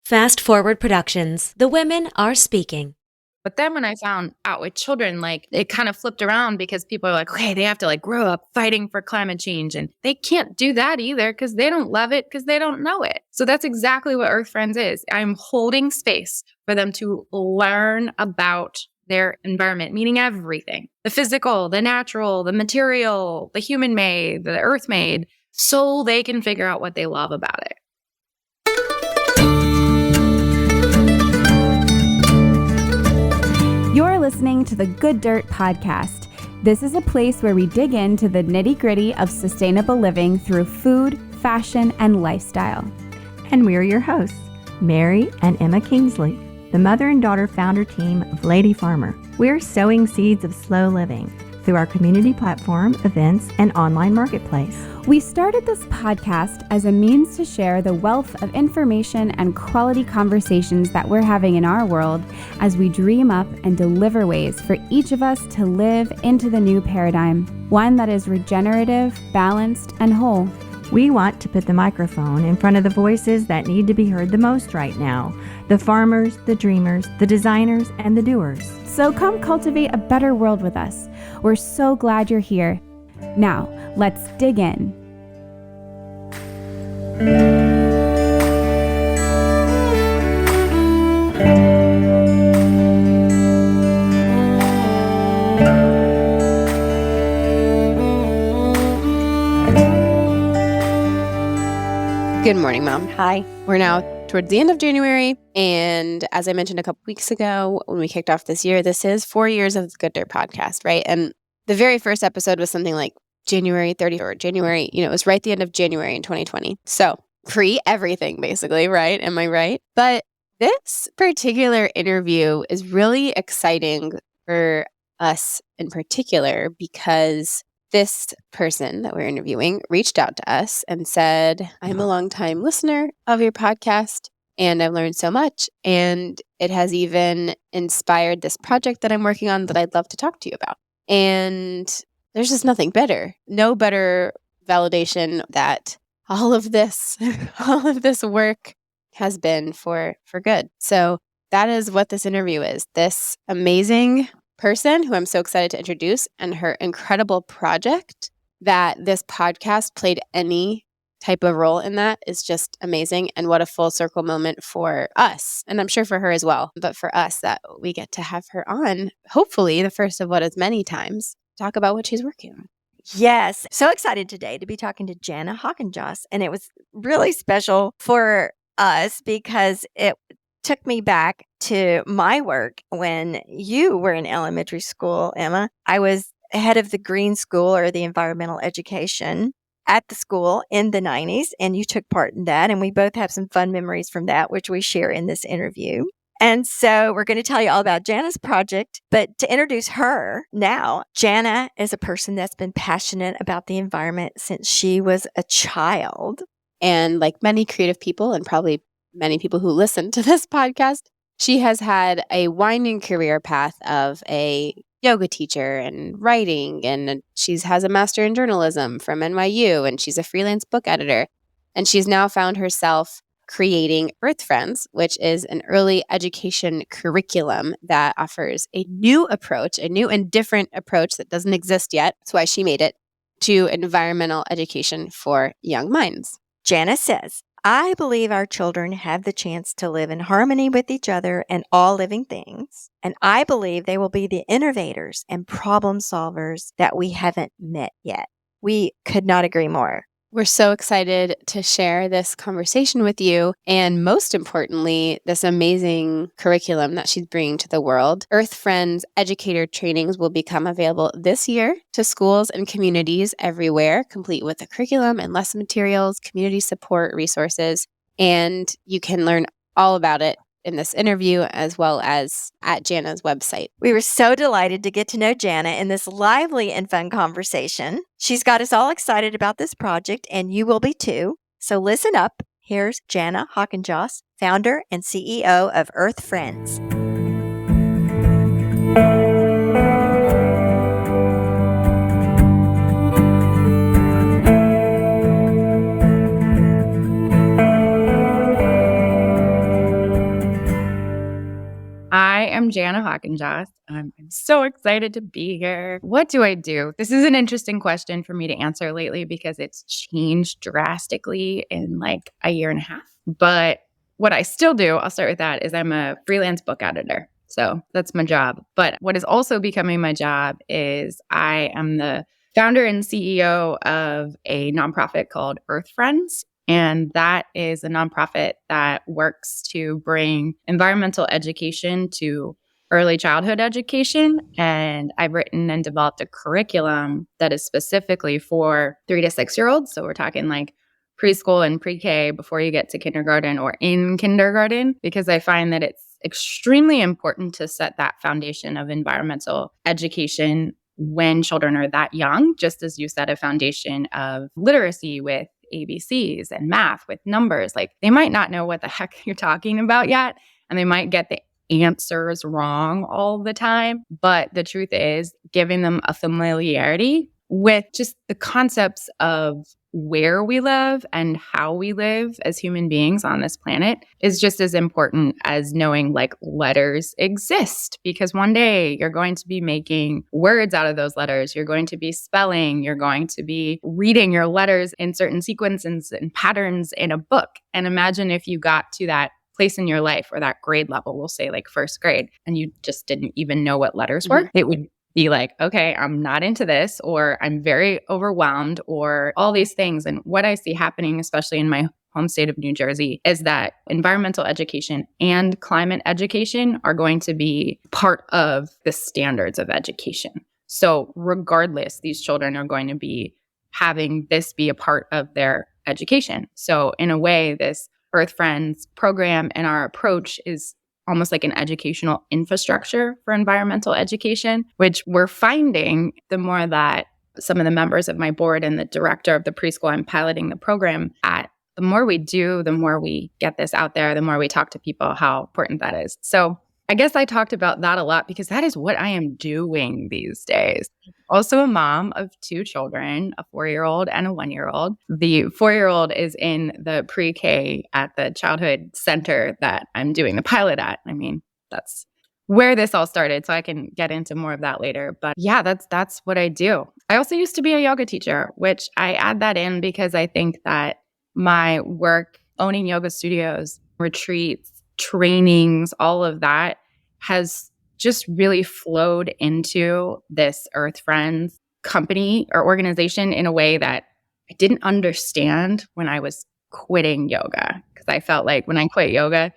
Fast Forward Productions. The women are speaking. But then when I found out with children, like it kind of flipped around because people are like, okay, they have to like grow up fighting for climate change. And they can't do that either because they don't love it because they don't know it. So that's exactly what Earth Friends is. I'm holding space for them to learn about their environment, meaning everything, the physical, the natural, the material, the human made, the earth made, so they can figure out what they love about it. You're listening to the Good Dirt Podcast. This is a place where we dig into the nitty-gritty of sustainable living through food, fashion, and lifestyle. And we're your hosts, Mary and Emma Kingsley, the mother and daughter founder team of Lady Farmer. We're sowing seeds of slow living through our community platform, events, and online marketplace. We started this podcast as a means to share the wealth of information and quality conversations that we're having in our world as we dream up and deliver ways for each of us to live into the new paradigm, one that is regenerative, balanced, and whole. We want to put the microphone in front of the voices that need to be heard the most right now, the farmers, the dreamers, the designers, and the doers. So come cultivate a better world with us. We're so glad you're here. Now, let's dig in. Good morning, Mom. Hi. We're now towards the end of January, and as I mentioned a couple weeks ago when we kicked off this year, this is 4 years of the Good Dirt podcast, right? And the very first episode was something like January 30th or January, it was right at the end of January in 2020. So pre-everything, basically, right? Am I right? But this particular interview is really exciting for us in particular because this person that we're interviewing reached out to us and said, I'm a longtime listener of your podcast and I've learned so much. And it has even inspired this project that I'm working on that I'd love to talk to you about. And there's just nothing better. No better validation that all of this work has been for good. So that is what this interview is. This amazing person who I'm so excited to introduce and her incredible project that this podcast played any type of role in that is just amazing. And what a full circle moment for us. And I'm sure for her as well, but for us that we get to have her on, hopefully the first of what is many times, talk about what she's working on. Yes, so excited today to be talking to Janna Hockenjos. And it was really special for us because it took me back to my work when you were in elementary school, Emma. I was head of the green school or the environmental education at the school in the 90s, and you took part in that. And we both have some fun memories from that, which we share in this interview. And so we're going to tell you all about Janna's project. But to introduce her now, Janna is a person that's been passionate about the environment since she was a child. And like many creative people and probably many people who listen to this podcast, she has had a winding career path of a yoga teacher and writing, and she has a master in journalism from NYU, and she's a freelance book editor. And she's now found herself creating Earth Friends, which is an early education curriculum that offers a new approach, a new and different approach that doesn't exist yet. That's why she made it, to environmental education for young minds. Janna says, I believe our children have the chance to live in harmony with each other and all living things. And I believe they will be the innovators and problem solvers that we haven't met yet. We could not agree more. We're so excited to share this conversation with you, and most importantly, this amazing curriculum that she's bringing to the world. Earth Friends educator trainings will become available this year to schools and communities everywhere, complete with a curriculum and lesson materials, community support resources, and you can learn all about it in this interview as well as at Janna's website. We were so delighted to get to know Janna in this lively and fun conversation. She's got us all excited about this project, and you will be too. So listen up. Here's Janna Hockenjos, founder and CEO of Earth Friends. I am Janna Hockenjos. I'm so excited to be here. What do I do? This is an interesting question for me to answer lately because it's changed drastically in like a year and a half. But what I still do, I'll start with that, is I'm a freelance book editor. So that's my job. But what is also becoming my job is I am the founder and CEO of a nonprofit called Earth Friends. And that is a nonprofit that works to bring environmental education to early childhood education. And I've written and developed a curriculum that is specifically for 3 to 6-year-olds. So we're talking like preschool and pre-K before you get to kindergarten or in kindergarten, because I find that it's extremely important to set that foundation of environmental education when children are that young, just as you set a foundation of literacy with ABCs and math with numbers. Like they might not know what the heck you're talking about yet, and they might get the answers wrong all the time. But the truth is, giving them a familiarity with just the concepts of where we live and how we live as human beings on this planet is just as important as knowing like letters exist, because one day you're going to be making words out of those letters. You're going to be spelling, you're going to be reading your letters in certain sequences and patterns in a book. And imagine if you got to that place in your life or that grade level, we'll say like first grade, and you just didn't even know what letters were. It would be like, okay, I'm not into this, or I'm very overwhelmed, or all these things. And what I see happening, especially in my home state of New Jersey, is that environmental education and climate education are going to be part of the standards of education. So regardless, these children are going to be having this be a part of their education. So in a way, this Earth Friends program and our approach is almost like an educational infrastructure for environmental education, which we're finding the more that some of the members of my board and the director of the preschool I'm piloting the program at, the more we do, the more we get this out there, the more we talk to people how important that is. So I guess I talked about that a lot because that is what I am doing these days. Also a mom of 2 children, a 4-year-old and a 1-year-old. The 4-year-old is in the pre-K at the childhood center that I'm doing the pilot at. I mean, that's where this all started, so I can get into more of that later. But yeah, that's what I do. I also used to be a yoga teacher, which I add that in because I think that my work owning yoga studios, retreats, trainings, all of that has just really flowed into this Earth Friends company or organization in a way that I didn't understand when I was quitting yoga. Because I felt like when I quit yoga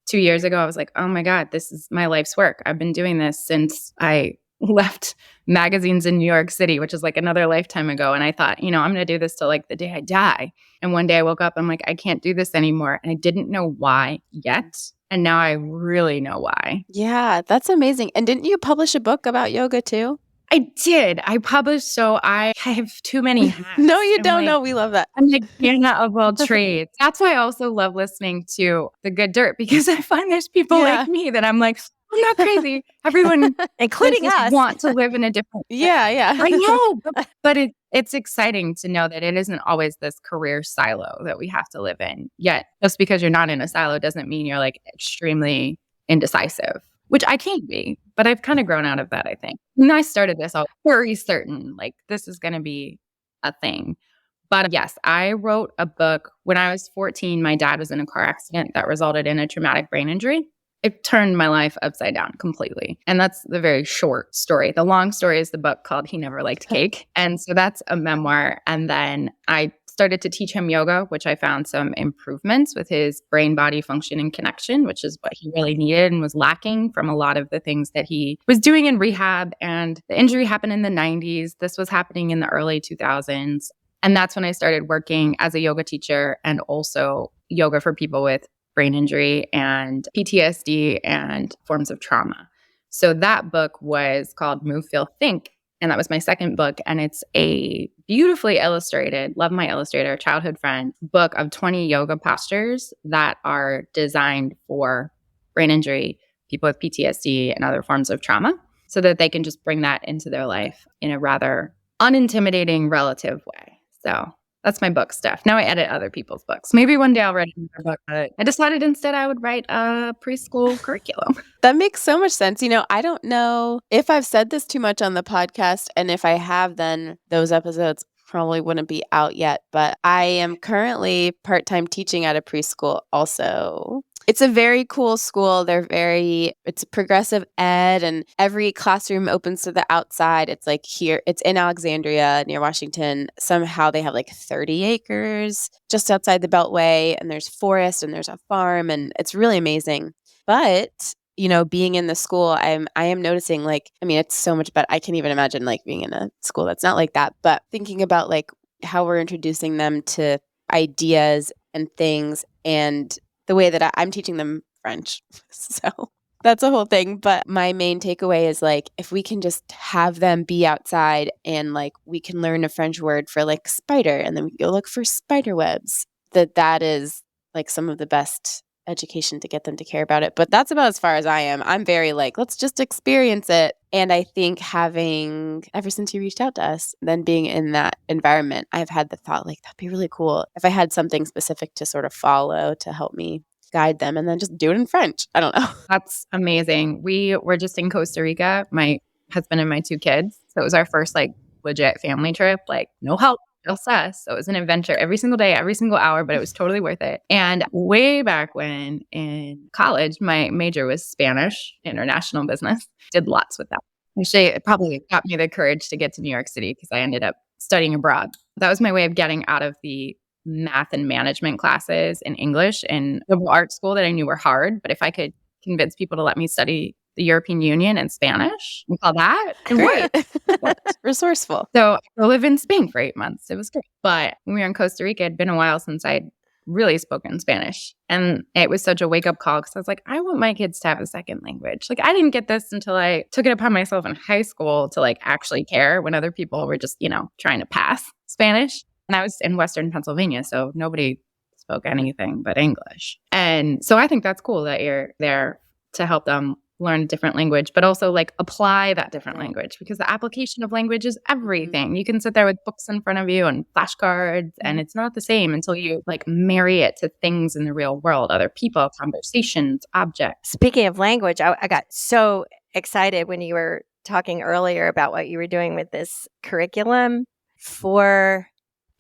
2 years ago, I was like, oh my God, this is my life's work. I've been doing this since I left magazines in New York City, which is like another lifetime ago. And I thought, I'm going to do this till like the day I die. And one day I woke up, I'm like, I can't do this anymore. And I didn't know why yet. And now I really know why. Yeah, that's amazing. And didn't you publish a book about yoga too? I did. I published, so I have too many hats. No, you don't know. We love that. I'm like Janna of all trades. That's why I also love listening to The Good Dirt, because I find there's people like me that I'm like, I'm not crazy. Everyone, including us, want to live in a different way. Yeah. I know, but it's exciting to know that it isn't always this career silo that we have to live in. Yet, just because you're not in a silo doesn't mean you're like extremely indecisive, which I can't be. But I've kind of grown out of that, I think. When I started this, I was very certain, like, this is going to be a thing. But yes, I wrote a book. When I was 14, my dad was in a car accident that resulted in a traumatic brain injury. It turned my life upside down completely. And that's the very short story. The long story is the book called He Never Liked Cake. And so that's a memoir. And then I started to teach him yoga, which I found some improvements with his brain-body function and connection, which is what he really needed and was lacking from a lot of the things that he was doing in rehab. And the injury happened in the 90s. This was happening in the early 2000s. And that's when I started working as a yoga teacher and also yoga for people with brain injury and PTSD and forms of trauma. So that book was called Move, Feel, Think. And that was my second book. And it's a beautifully illustrated, love my illustrator, childhood friend, book of 20 yoga postures that are designed for brain injury, people with PTSD and other forms of trauma, so that they can just bring that into their life in a rather unintimidating relative way. So That's my book stuff. Now I edit other people's books. Maybe one day I'll write another book, but I decided instead I would write a preschool curriculum. That makes so much sense. I don't know if I've said this too much on the podcast, and if I have, then those episodes probably wouldn't be out yet, but I am currently part-time teaching at a preschool also. It's a very cool school. It's progressive ed, and every classroom opens to the outside. It's like here, it's in Alexandria near Washington. Somehow they have like 30 acres just outside the Beltway, and there's forest and there's a farm, and it's really amazing. But being in the school, I am noticing it's so much better. I can't even imagine being in a school that's not like that, but thinking about how we're introducing them to ideas and things, and the way that I'm teaching them French. So that's a whole thing. But my main takeaway is if we can just have them be outside and we can learn a French word for spider, and then we go look for spider webs, that is some of the best education to get them to care about it. But that's about as far as I am. I'm very let's just experience it. And I think ever since you reached out to us, then being in that environment, I've had the thought that'd be really cool if I had something specific to sort of follow to help me guide them, and then just do it in French. I don't know. That's amazing. We were just in Costa Rica, my husband and my 2 kids. So it was our first legit family trip, no help. Just us. So it was an adventure every single day, every single hour, but it was totally worth it. And way back when in college, my major was Spanish, international business. Did lots with that. Actually, it probably got me the courage to get to New York City because I ended up studying abroad. That was my way of getting out of the math and management classes in English and liberal arts school that I knew were hard. But if I could convince people to let me study the European Union and Spanish and all that, it worked. Resourceful. So I lived in Spain for 8 months. It was great. But when we were in Costa Rica, it had been a while since I'd really spoken Spanish. And it was such a wake-up call because I was like, I want my kids to have a second language. I didn't get this until I took it upon myself in high school to actually care when other people were just, trying to pass Spanish. And I was in Western Pennsylvania, so nobody spoke anything but English. And so I think that's cool that you're there to help them learn a different language, but also apply that different language, because the application of language is everything. You can sit there with books in front of you and flashcards, and it's not the same until you marry it to things in the real world, other people, conversations, objects. Speaking of language, I got so excited when you were talking earlier about what you were doing with this curriculum for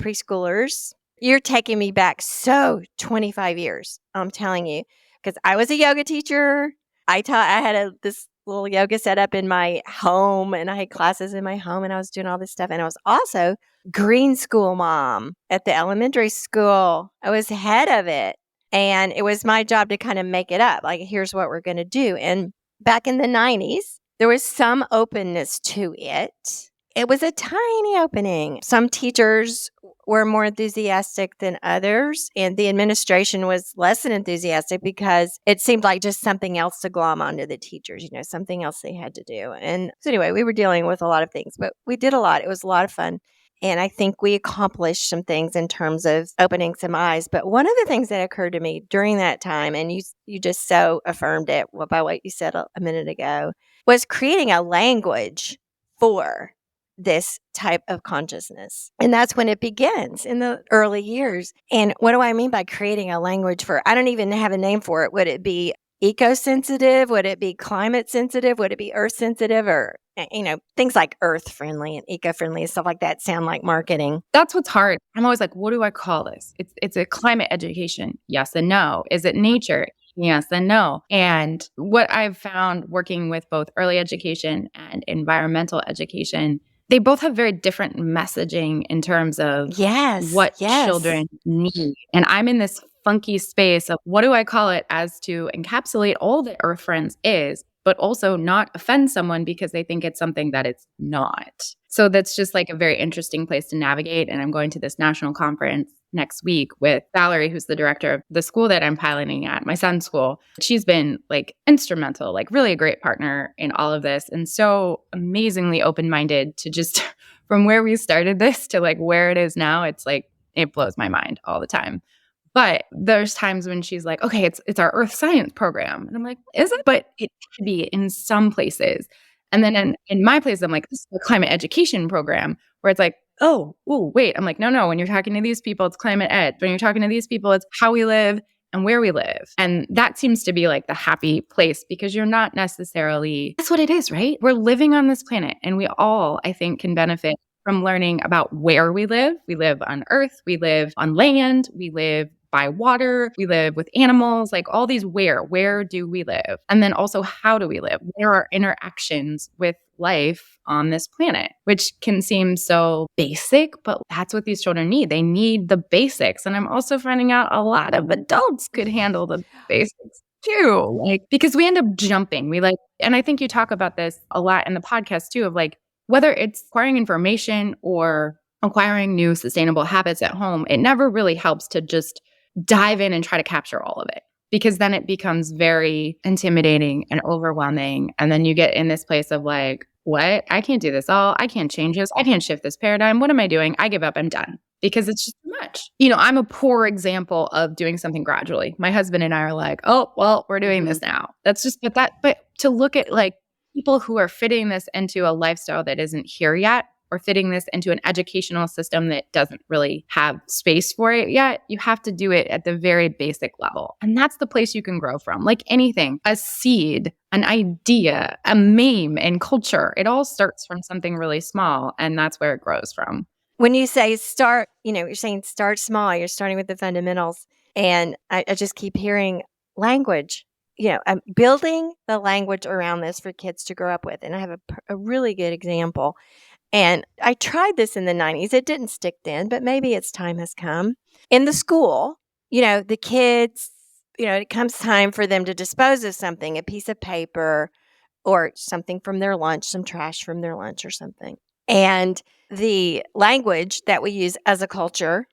preschoolers. You're taking me back 25 years, I'm telling you, because I was a yoga teacher. I had this little yoga set up in my home, and I had classes in my home, and I was doing all this stuff. And I was also green school mom at the elementary school. I was head of it. And it was my job to kind of make it up. Here's what we're going to do. And back in the 90s, there was some openness to it. It was a tiny opening. Some teachers were more enthusiastic than others, and the administration was less than enthusiastic because it seemed like just something else to glom onto the teachers, something else they had to do. And so anyway, we were dealing with a lot of things, but we did a lot. It was a lot of fun. And I think we accomplished some things in terms of opening some eyes. But one of the things that occurred to me during that time, and you just so affirmed it by what you said a minute ago, was creating a language for this type of consciousness. And that's when it begins in the early years. And what do I mean by creating a language for? I don't even have a name for it. Would it be eco-sensitive? Would it be climate sensitive? Would it be earth sensitive? Or, things like earth friendly and eco-friendly and stuff like that sound like marketing. That's what's hard. I'm always like, what do I call this? It's a climate education. Yes and no. Is it nature? Yes and no. And what I've found working with both early education and environmental education, they both have very different messaging in terms of what children need. And I'm in this funky space of what do I call it as to encapsulate all that Earth Friends is, but also not offend someone because they think it's something that it's not. So that's just a very interesting place to navigate. And I'm going to this national conference next week with Valerie, who's the director of the school that I'm piloting at, my son's school. She's been instrumental, really a great partner in all of this, and so amazingly open-minded to just from where we started this to where it is now. It's it blows my mind all the time. But there's times when she's like, okay, it's our earth science program. And I'm like, is it? But it could be in some places. And then in my place, I'm like, this is a climate education program where it's oh, wait. I'm like, no. When you're talking to these people, it's climate edge. When you're talking to these people, it's how we live and where we live. And that seems to be like the happy place because you're not necessarily, that's what it is, right? We're living on this planet and we all, I think, can benefit from learning about where we live. We live on Earth, we live on land, we live by water, we live with animals, like all these where do we live? And then also how do we live? There are interactions with life on this planet, which can seem so basic, but that's what these children need. They need the basics. And I'm also finding out a lot of adults could handle the basics too. Like, because we end up jumping. And I think you talk about this a lot in the podcast too, of like, whether it's acquiring information or acquiring new sustainable habits at home, it never really helps to just dive in and try to capture all of it, because then it becomes very intimidating and overwhelming. And then you get in this place of like, what? I can't do this all. I can't change this. I can't shift this paradigm. What am I doing? I give up. I'm done, because it's just too much. I'm a poor example of doing something gradually. My husband and I are like, oh, well, we're doing this now. That's just, but to look at like people who are fitting this into a lifestyle that isn't here yet, or fitting this into an educational system that doesn't really have space for it yet, you have to do it at the very basic level. And that's the place you can grow from. Like anything, a seed, an idea, a meme in culture, it all starts from something really small, and that's where it grows from. When you say start, you're saying start small, you're starting with the fundamentals. And I just keep hearing language. I'm building the language around this for kids to grow up with. And I have a really good example. And I tried this in the 90s. It didn't stick then, but maybe its time has come. In the school, the kids, it comes time for them to dispose of something, a piece of paper or something from their lunch, some trash from their lunch or something. And the language that we use as a culture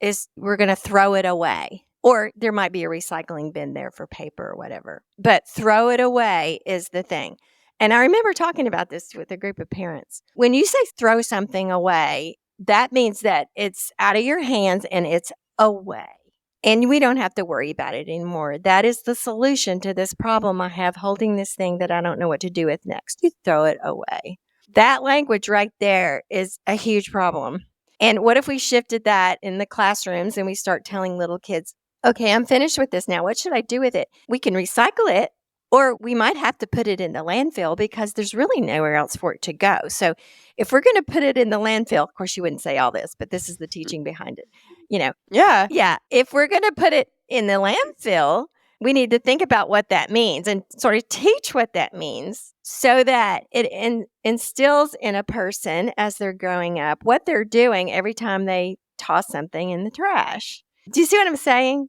is we're going to throw it away. Or there might be a recycling bin there for paper or whatever. But throw it away is the thing. And I remember talking about this with a group of parents. When you say throw something away, that means that it's out of your hands and it's away. And we don't have to worry about it anymore. That is the solution to this problem I have holding this thing that I don't know what to do with next. You throw it away. That language right there is a huge problem. And what if we shifted that in the classrooms and we start telling little kids, okay, I'm finished with this now. What should I do with it? We can recycle it. Or we might have to put it in the landfill because there's really nowhere else for it to go. So if we're going to put it in the landfill, of course, you wouldn't say all this, but this is the teaching behind it. Yeah. Yeah. If we're going to put it in the landfill, we need to think about what that means and sort of teach what that means so that it instills in a person as they're growing up what they're doing every time they toss something in the trash. Do you see what I'm saying?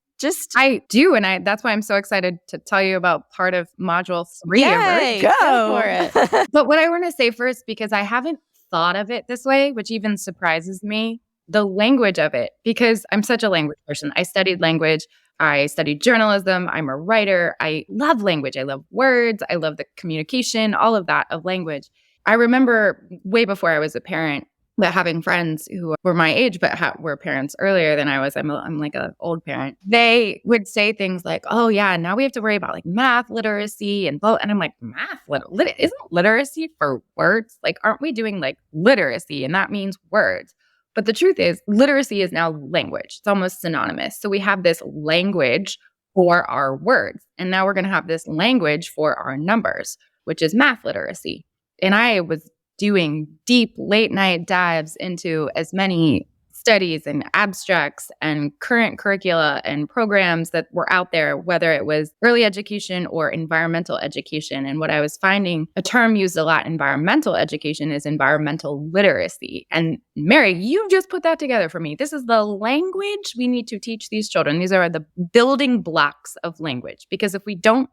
I do, and that's why I'm so excited to tell you about part of Module 3 of Yay, Go for it. But what I want to say first, because I haven't thought of it this way, which even surprises me, the language of it, because I'm such a language person. I studied language. I studied journalism. I'm a writer. I love language. I love words. I love the communication, all of that of language. I remember way before I was a parent, but having friends who were my age, but were parents earlier than I was. I'm like an old parent. They would say things like, oh yeah, now we have to worry about like math literacy and and I'm like, math isn't literacy for words? Like, aren't we doing like literacy? And that means words. But the truth is, literacy is now language. It's almost synonymous. So we have this language for our words. And now we're going to have this language for our numbers, which is math literacy. And I was doing deep late night dives into as many studies and abstracts and current curricula and programs that were out there, whether it was early education or environmental education. And what I was finding, a term used a lot in environmental education is environmental literacy. And Mary, you just put that together for me. This is the language we need to teach these children. These are the building blocks of language. Because if we don't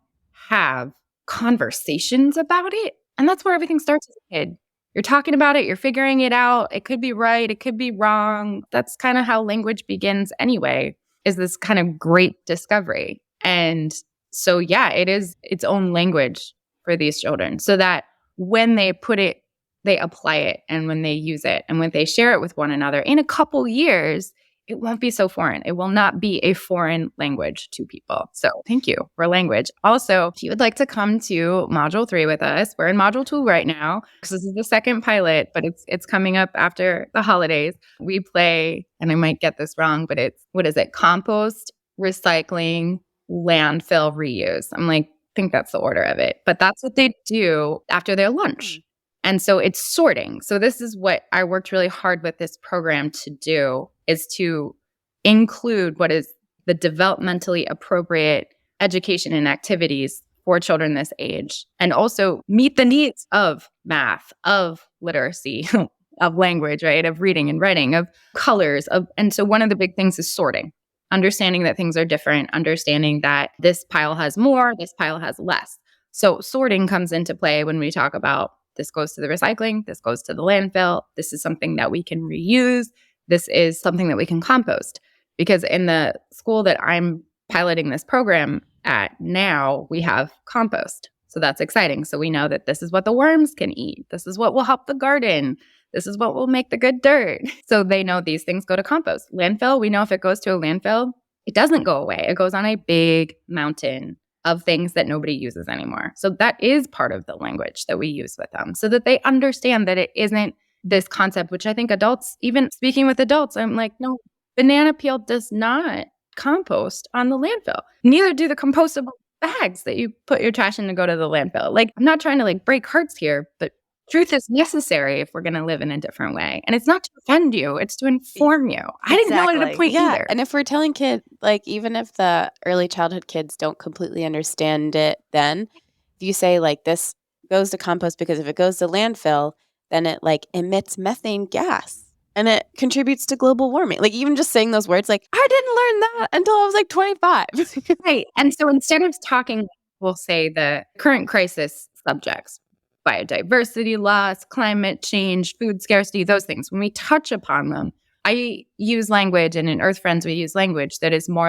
have conversations about it, and that's where everything starts as a kid. You're talking about it, you're figuring it out. It could be right, it could be wrong. That's kind of how language begins anyway, is this kind of great discovery. And so, yeah, it is its own language for these children so that when they put it, they apply it, and when they use it, and when they share it with one another, in a couple years, it won't be so foreign. It will not be a foreign language to people. So thank you for language. Also, if you would like to come to Module 3 with us, we're in Module 2 right now because this is the second pilot, but it's coming up after the holidays. We play, and I might get this wrong, but what is it? Compost, recycling, landfill, reuse. I think that's the order of it. But that's what they do after their lunch. And so it's sorting. So this is what I worked really hard with this program to do, is to include what is the developmentally appropriate education and activities for children this age, and also meet the needs of math, of literacy, of language, right? Of reading and writing, of colors, and so one of the big things is sorting. Understanding that things are different, understanding that this pile has more, this pile has less. So sorting comes into play when we talk about this goes to the recycling, this goes to the landfill, this is something that we can reuse, this is something that we can compost. Because in the school that I'm piloting this program at now, we have compost. So that's exciting. So we know that this is what the worms can eat. This is what will help the garden. This is what will make the good dirt. So they know these things go to compost. Landfill, we know if it goes to a landfill, it doesn't go away. It goes on a big mountain of things that nobody uses anymore. So that is part of the language that we use with them so that they understand that it isn't this concept, which I think adults, even speaking with adults, I'm like, no, banana peel does not compost on the landfill. Neither do the compostable bags that you put your trash in to go to the landfill. I'm not trying to break hearts here, but truth is necessary if we're going to live in a different way. And it's not to offend you, it's to inform you. I didn't know it at a point either. And if we're telling kids, even if the early childhood kids don't completely understand it, then if you say this goes to compost because if it goes to landfill, then it emits methane gas and it contributes to global warming. Even just saying those words, I didn't learn that until I was 25. Right. And so instead of talking, we'll say the current crisis subjects, biodiversity loss, climate change, food scarcity, those things. When we touch upon them, I use language, and in Earth Friends, we use language that is more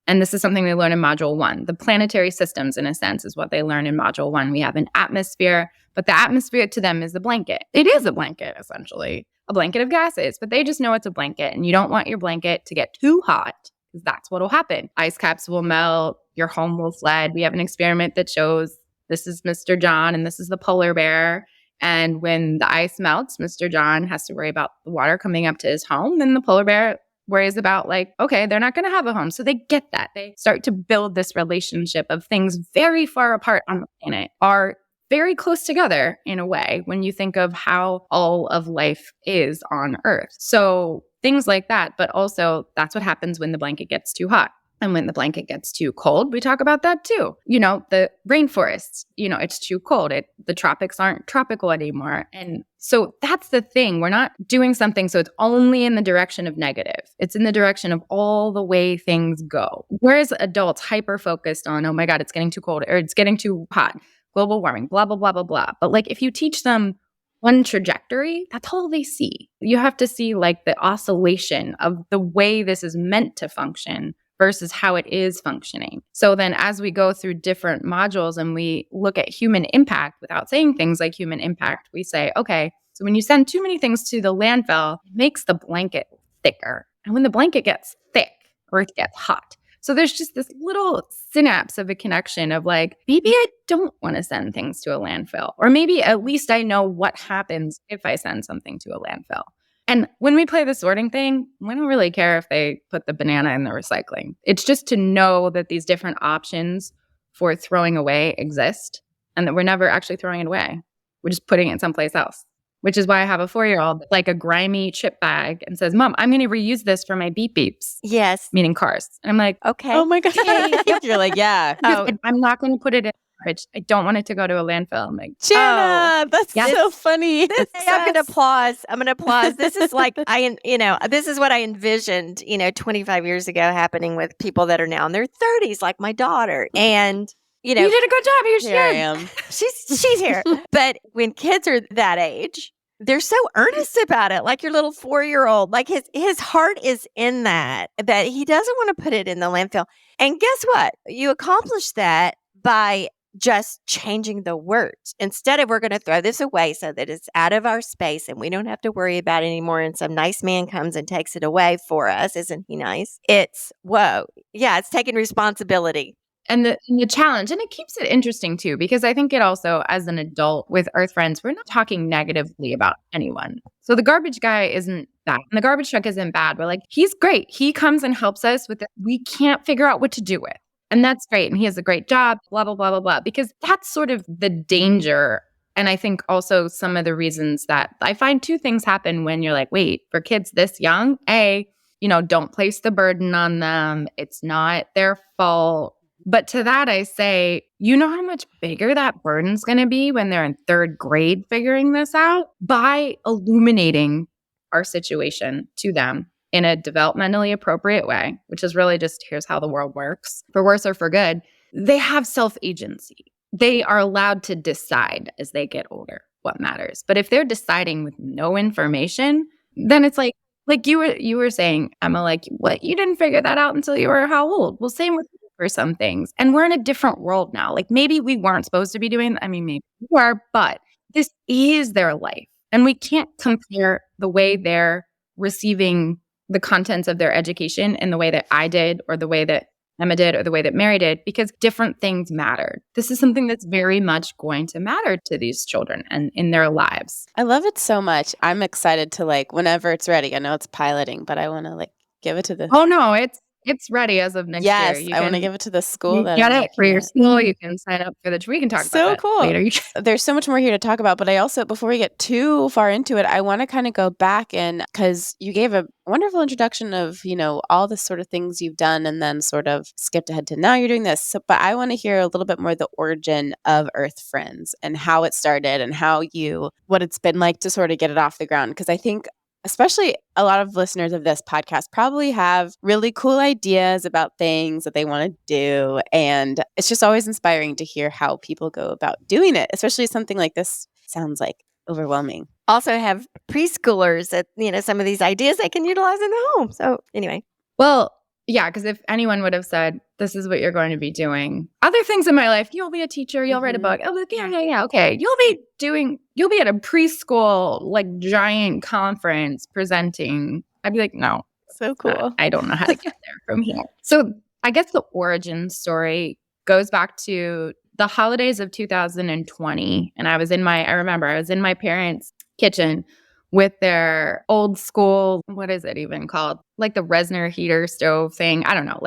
and this is something they learn in Module 1. The planetary systems, in a sense, is what they learn in Module 1. We have an atmosphere, but the atmosphere to them is a blanket. It is a blanket, essentially, a blanket of gases, but they just know it's a blanket, and you don't want your blanket to get too hot because that's what will happen. Ice caps will melt, your home will flood. We have an experiment that shows this is Mr. John and this is the polar bear. And when the ice melts, Mr. John has to worry about the water coming up to his home. Then the polar bear worries about okay, they're not going to have a home. So they get that. They start to build this relationship of things very far apart on the planet are very close together in a way when you think of how all of life is on Earth. So things like that, but also that's what happens when the blanket gets too hot. And when the blanket gets too cold, we talk about that too. The rainforests, it's too cold. The tropics aren't tropical anymore. And so that's the thing. We're not doing something so it's only in the direction of negative. It's in the direction of all the way things go. Whereas adults hyper-focused on, oh my God, it's getting too cold or it's getting too hot, global warming, blah, blah, blah, blah, blah. But if you teach them one trajectory, that's all they see. You have to see the oscillation of the way this is meant to function versus how it is functioning. So then as we go through different modules and we look at human impact without saying things like human impact, we say, okay, so when you send too many things to the landfill, it makes the blanket thicker. And when the blanket gets thick, Earth gets hot. So there's just this little synapse of a connection of maybe I don't want to send things to a landfill. Or maybe at least I know what happens if I send something to a landfill. And when we play the sorting thing, we don't really care if they put the banana in the recycling. It's just to know that these different options for throwing away exist and that we're never actually throwing it away. We're just putting it someplace else, which is why I have a 4-year-old a grimy chip bag and says, Mom, I'm going to reuse this for my beep beeps. Yes. Meaning cars. And I'm like, okay. Oh my God. You're yeah. Oh, I'm not going to put it in. I don't want it to go to a landfill. I'm like, Janna, that's so funny. I'm going to applause. This is this is what I envisioned, 25 years ago happening with people that are now in their 30s, like my daughter. And, you did a good job. You're here I am. She's here. But when kids are that age, they're so earnest about it. Like your little 4-year-old, his heart is in that he doesn't want to put it in the landfill. And guess what? You accomplish that by just changing the words. Instead of we're going to throw this away so that it's out of our space and we don't have to worry about it anymore and some nice man comes and takes it away for us. Isn't he nice? It's, whoa. Yeah, it's taking responsibility. And the challenge, and it keeps it interesting too, because I think it also, as an adult with Earth Friends, we're not talking negatively about anyone. So the garbage guy isn't bad, and the garbage truck isn't bad. We're like, he's great. He comes and helps us with it. We can't figure out what to do with. And that's great. And he has a great job, blah, blah, blah, blah, blah. Because that's sort of the danger. And I think also some of the reasons that I find two things happen when you're like, wait, for kids this young, don't place the burden on them. It's not their fault. But to that, I say, you know how much bigger that burden's going to be when they're in third grade figuring this out? By illuminating our situation to them in a developmentally appropriate way, which is really just here's how the world works, for worse or for good, they have self-agency. They are allowed to decide as they get older what matters. But if they're deciding with no information, then it's like you were saying, Emma, like, what? You didn't figure that out until you were how old? Well, same with for some things. And we're in a different world now. Like maybe we weren't supposed to be doing, maybe we were, but this is their life. And we can't compare the way they're receiving the contents of their education in the way that I did or the way that Emma did or the way that Mary did, because different things matter. This is something that's very much going to matter to these children and in their lives. I love it so much. I'm excited to whenever it's ready. I know it's piloting, but I want to give it to the... Oh no, it's ready as of next year. Yes, I want to give it to the school. Get it for your school. You can sign up for we can talk about that later. There's so much more here to talk about, but I also, before we get too far into it, I want to kind of go back because you gave a wonderful introduction of, all the sort of things you've done and then sort of skipped ahead to now you're doing this. So, but I want to hear a little bit more the origin of Earth Friends and how it started and what it's been like to sort of get it off the ground. Because I think especially a lot of listeners of this podcast probably have really cool ideas about things that they want to do. And it's just always inspiring to hear how people go about doing it, especially something like this sounds like overwhelming. Also have preschoolers that, some of these ideas they can utilize in the home. So anyway. Well, yeah, because if anyone would have said, this is what you're going to be doing, other things in my life, you'll be a teacher, you'll write a book. Oh, yeah, okay. You'll be at a preschool, giant conference presenting. I'd be like, no. So cool. I don't know how to get there from here. So I guess the origin story goes back to the holidays of 2020. And I remember I was in my parents' kitchen with their old school, what is it even called? Like the Resner heater stove thing. I don't know.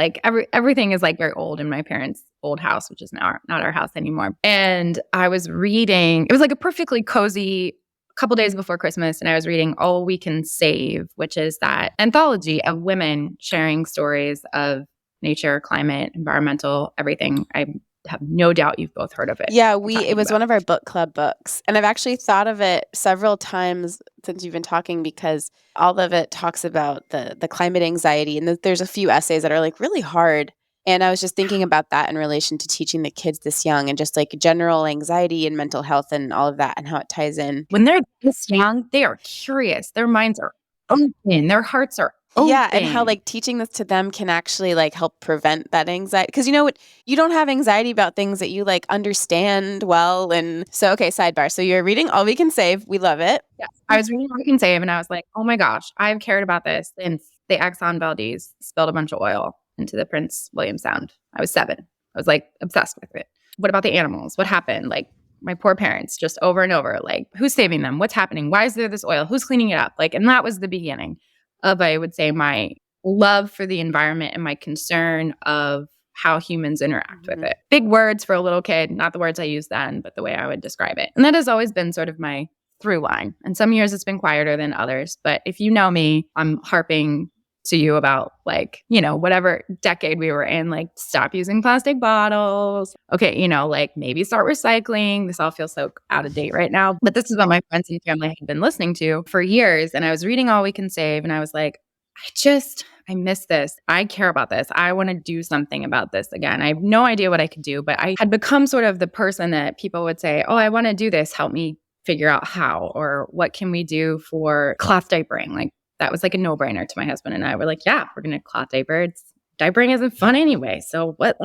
Everything is very old in my parents' old house, which is now not our house anymore. And I was reading, it was a perfectly cozy couple days before Christmas, and I was reading All We Can Save, which is that anthology of women sharing stories of nature, climate, environmental, everything. I have no doubt you've both heard of it. Yeah, it was one of our book club books. And I've actually thought of it several times since you've been talking, because all of it talks about the climate anxiety. And there's a few essays that are really hard. And I was just thinking about that in relation to teaching the kids this young and just general anxiety and mental health and all of that and how it ties in. When they're this young, they are curious. Their minds are open. Their hearts are open. Yeah, and how teaching this to them can actually help prevent that anxiety. Because you don't have anxiety about things that you understand well. And so, okay, sidebar. So you're reading All We Can Save. We love it. Yes, I was reading All We Can Save, and I was like, oh my gosh, I've cared about this since the Exxon Valdez spilled a bunch of oil into the Prince William Sound. I was 7. I was obsessed with it. What about the animals? What happened? My poor parents, just over and over, who's saving them? What's happening? Why is there this oil? Who's cleaning it up? And that was the beginning of, I would say, my love for the environment and my concern of how humans interact with it. Big words for a little kid, not the words I used then, but the way I would describe it. And that has always been sort of my through line. And some years it's been quieter than others. But if you know me, I'm harping to you about whatever decade we were in, stop using plastic bottles. Okay, maybe start recycling. This all feels so out of date right now. But this is what my friends and family had been listening to for years. And I was reading All We Can Save, and I was like, I miss this. I care about this. I want to do something about this again. I have no idea what I could do, but I had become sort of the person that people would say, oh, I want to do this. Help me figure out how, or what can we do for cloth diapering? That was a no-brainer to my husband and I. We're like, yeah, we're going to cloth diaper. Diapering isn't fun anyway. So what,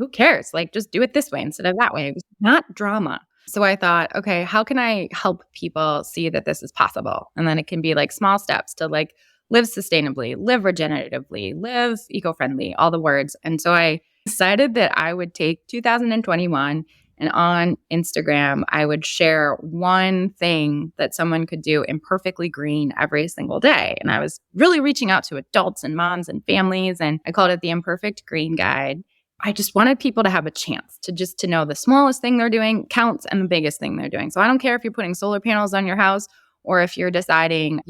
who cares? Like, just do it this way instead of that way. It was not drama. So I thought, okay, how can I help people see that this is possible? And then it can be like small steps to like live sustainably, live regeneratively, live eco-friendly, all the words. And so I decided that I would take 2021 and on Instagram, I would share one thing that someone could do imperfectly green every single day. And I was really reaching out to adults and moms and families, and I called it the Imperfect Green Guide. I just wanted people to have a chance to know the smallest thing they're doing counts and the biggest thing they're doing. So I don't care if you're putting solar panels on your house or if you're deciding,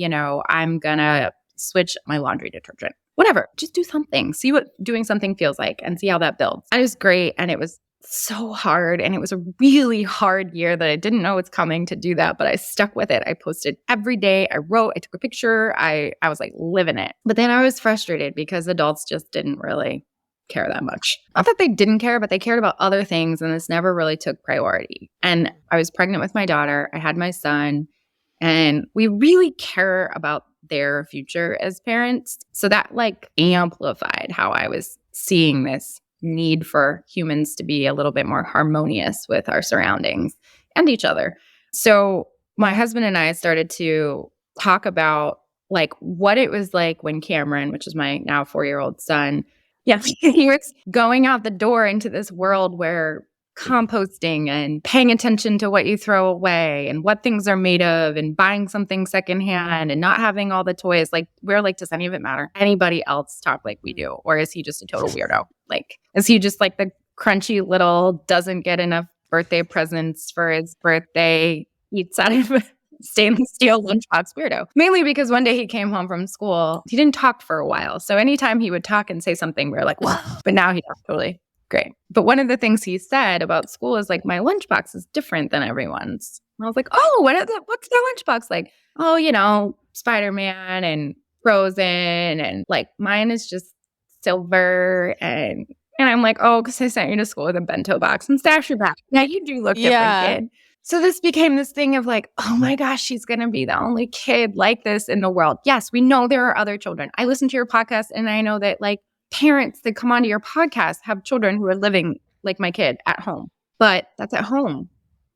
I'm going to switch my laundry detergent. Whatever, just do something. See what doing something feels like and see how that builds. It was great. And it was so hard. And it was a really hard year that I didn't know it's coming to do that, but I stuck with it. I posted every day. I wrote, I took a picture. I was like living it. But then I was frustrated because adults just didn't really care that much. Not that they didn't care, but they cared about other things. And this never really took priority. And I was pregnant with my daughter. I had my son. And we really care about their future as parents. So that like amplified how I was seeing this need for humans to be a little bit more harmonious with our surroundings and each other. So my husband and I started to talk about like what it was like when Cameron, which is my now 4-year-old son, he was going out the door into this world where composting and paying attention to what you throw away and what things are made of and buying something secondhand and not having all the toys. Like, we're like, does any of it matter? Anybody else talk like we do? Or is he just a total weirdo? Like, is he just like the crunchy little, doesn't get enough birthday presents for his birthday, eats out of a stainless steel lunchbox weirdo? Mainly because one day he came home from school. He didn't talk for a while. So anytime he would talk and say something, we were like, whoa. But now he talks totally great. But one of the things he said about school is like, my lunchbox is different than everyone's. And I was like, oh, what's their lunchbox like? Oh, Spider-Man and Frozen, and like mine is just silver. And I'm like, oh, because I sent you to school with a bento box and stash your back. Now you do look different, kid. So this became this thing of like, oh my gosh, she's going to be the only kid like this in the world. Yes, we know there are other children. I listen to your podcast and I know that like parents that come onto your podcast have children who are living like my kid at home. But that's at home.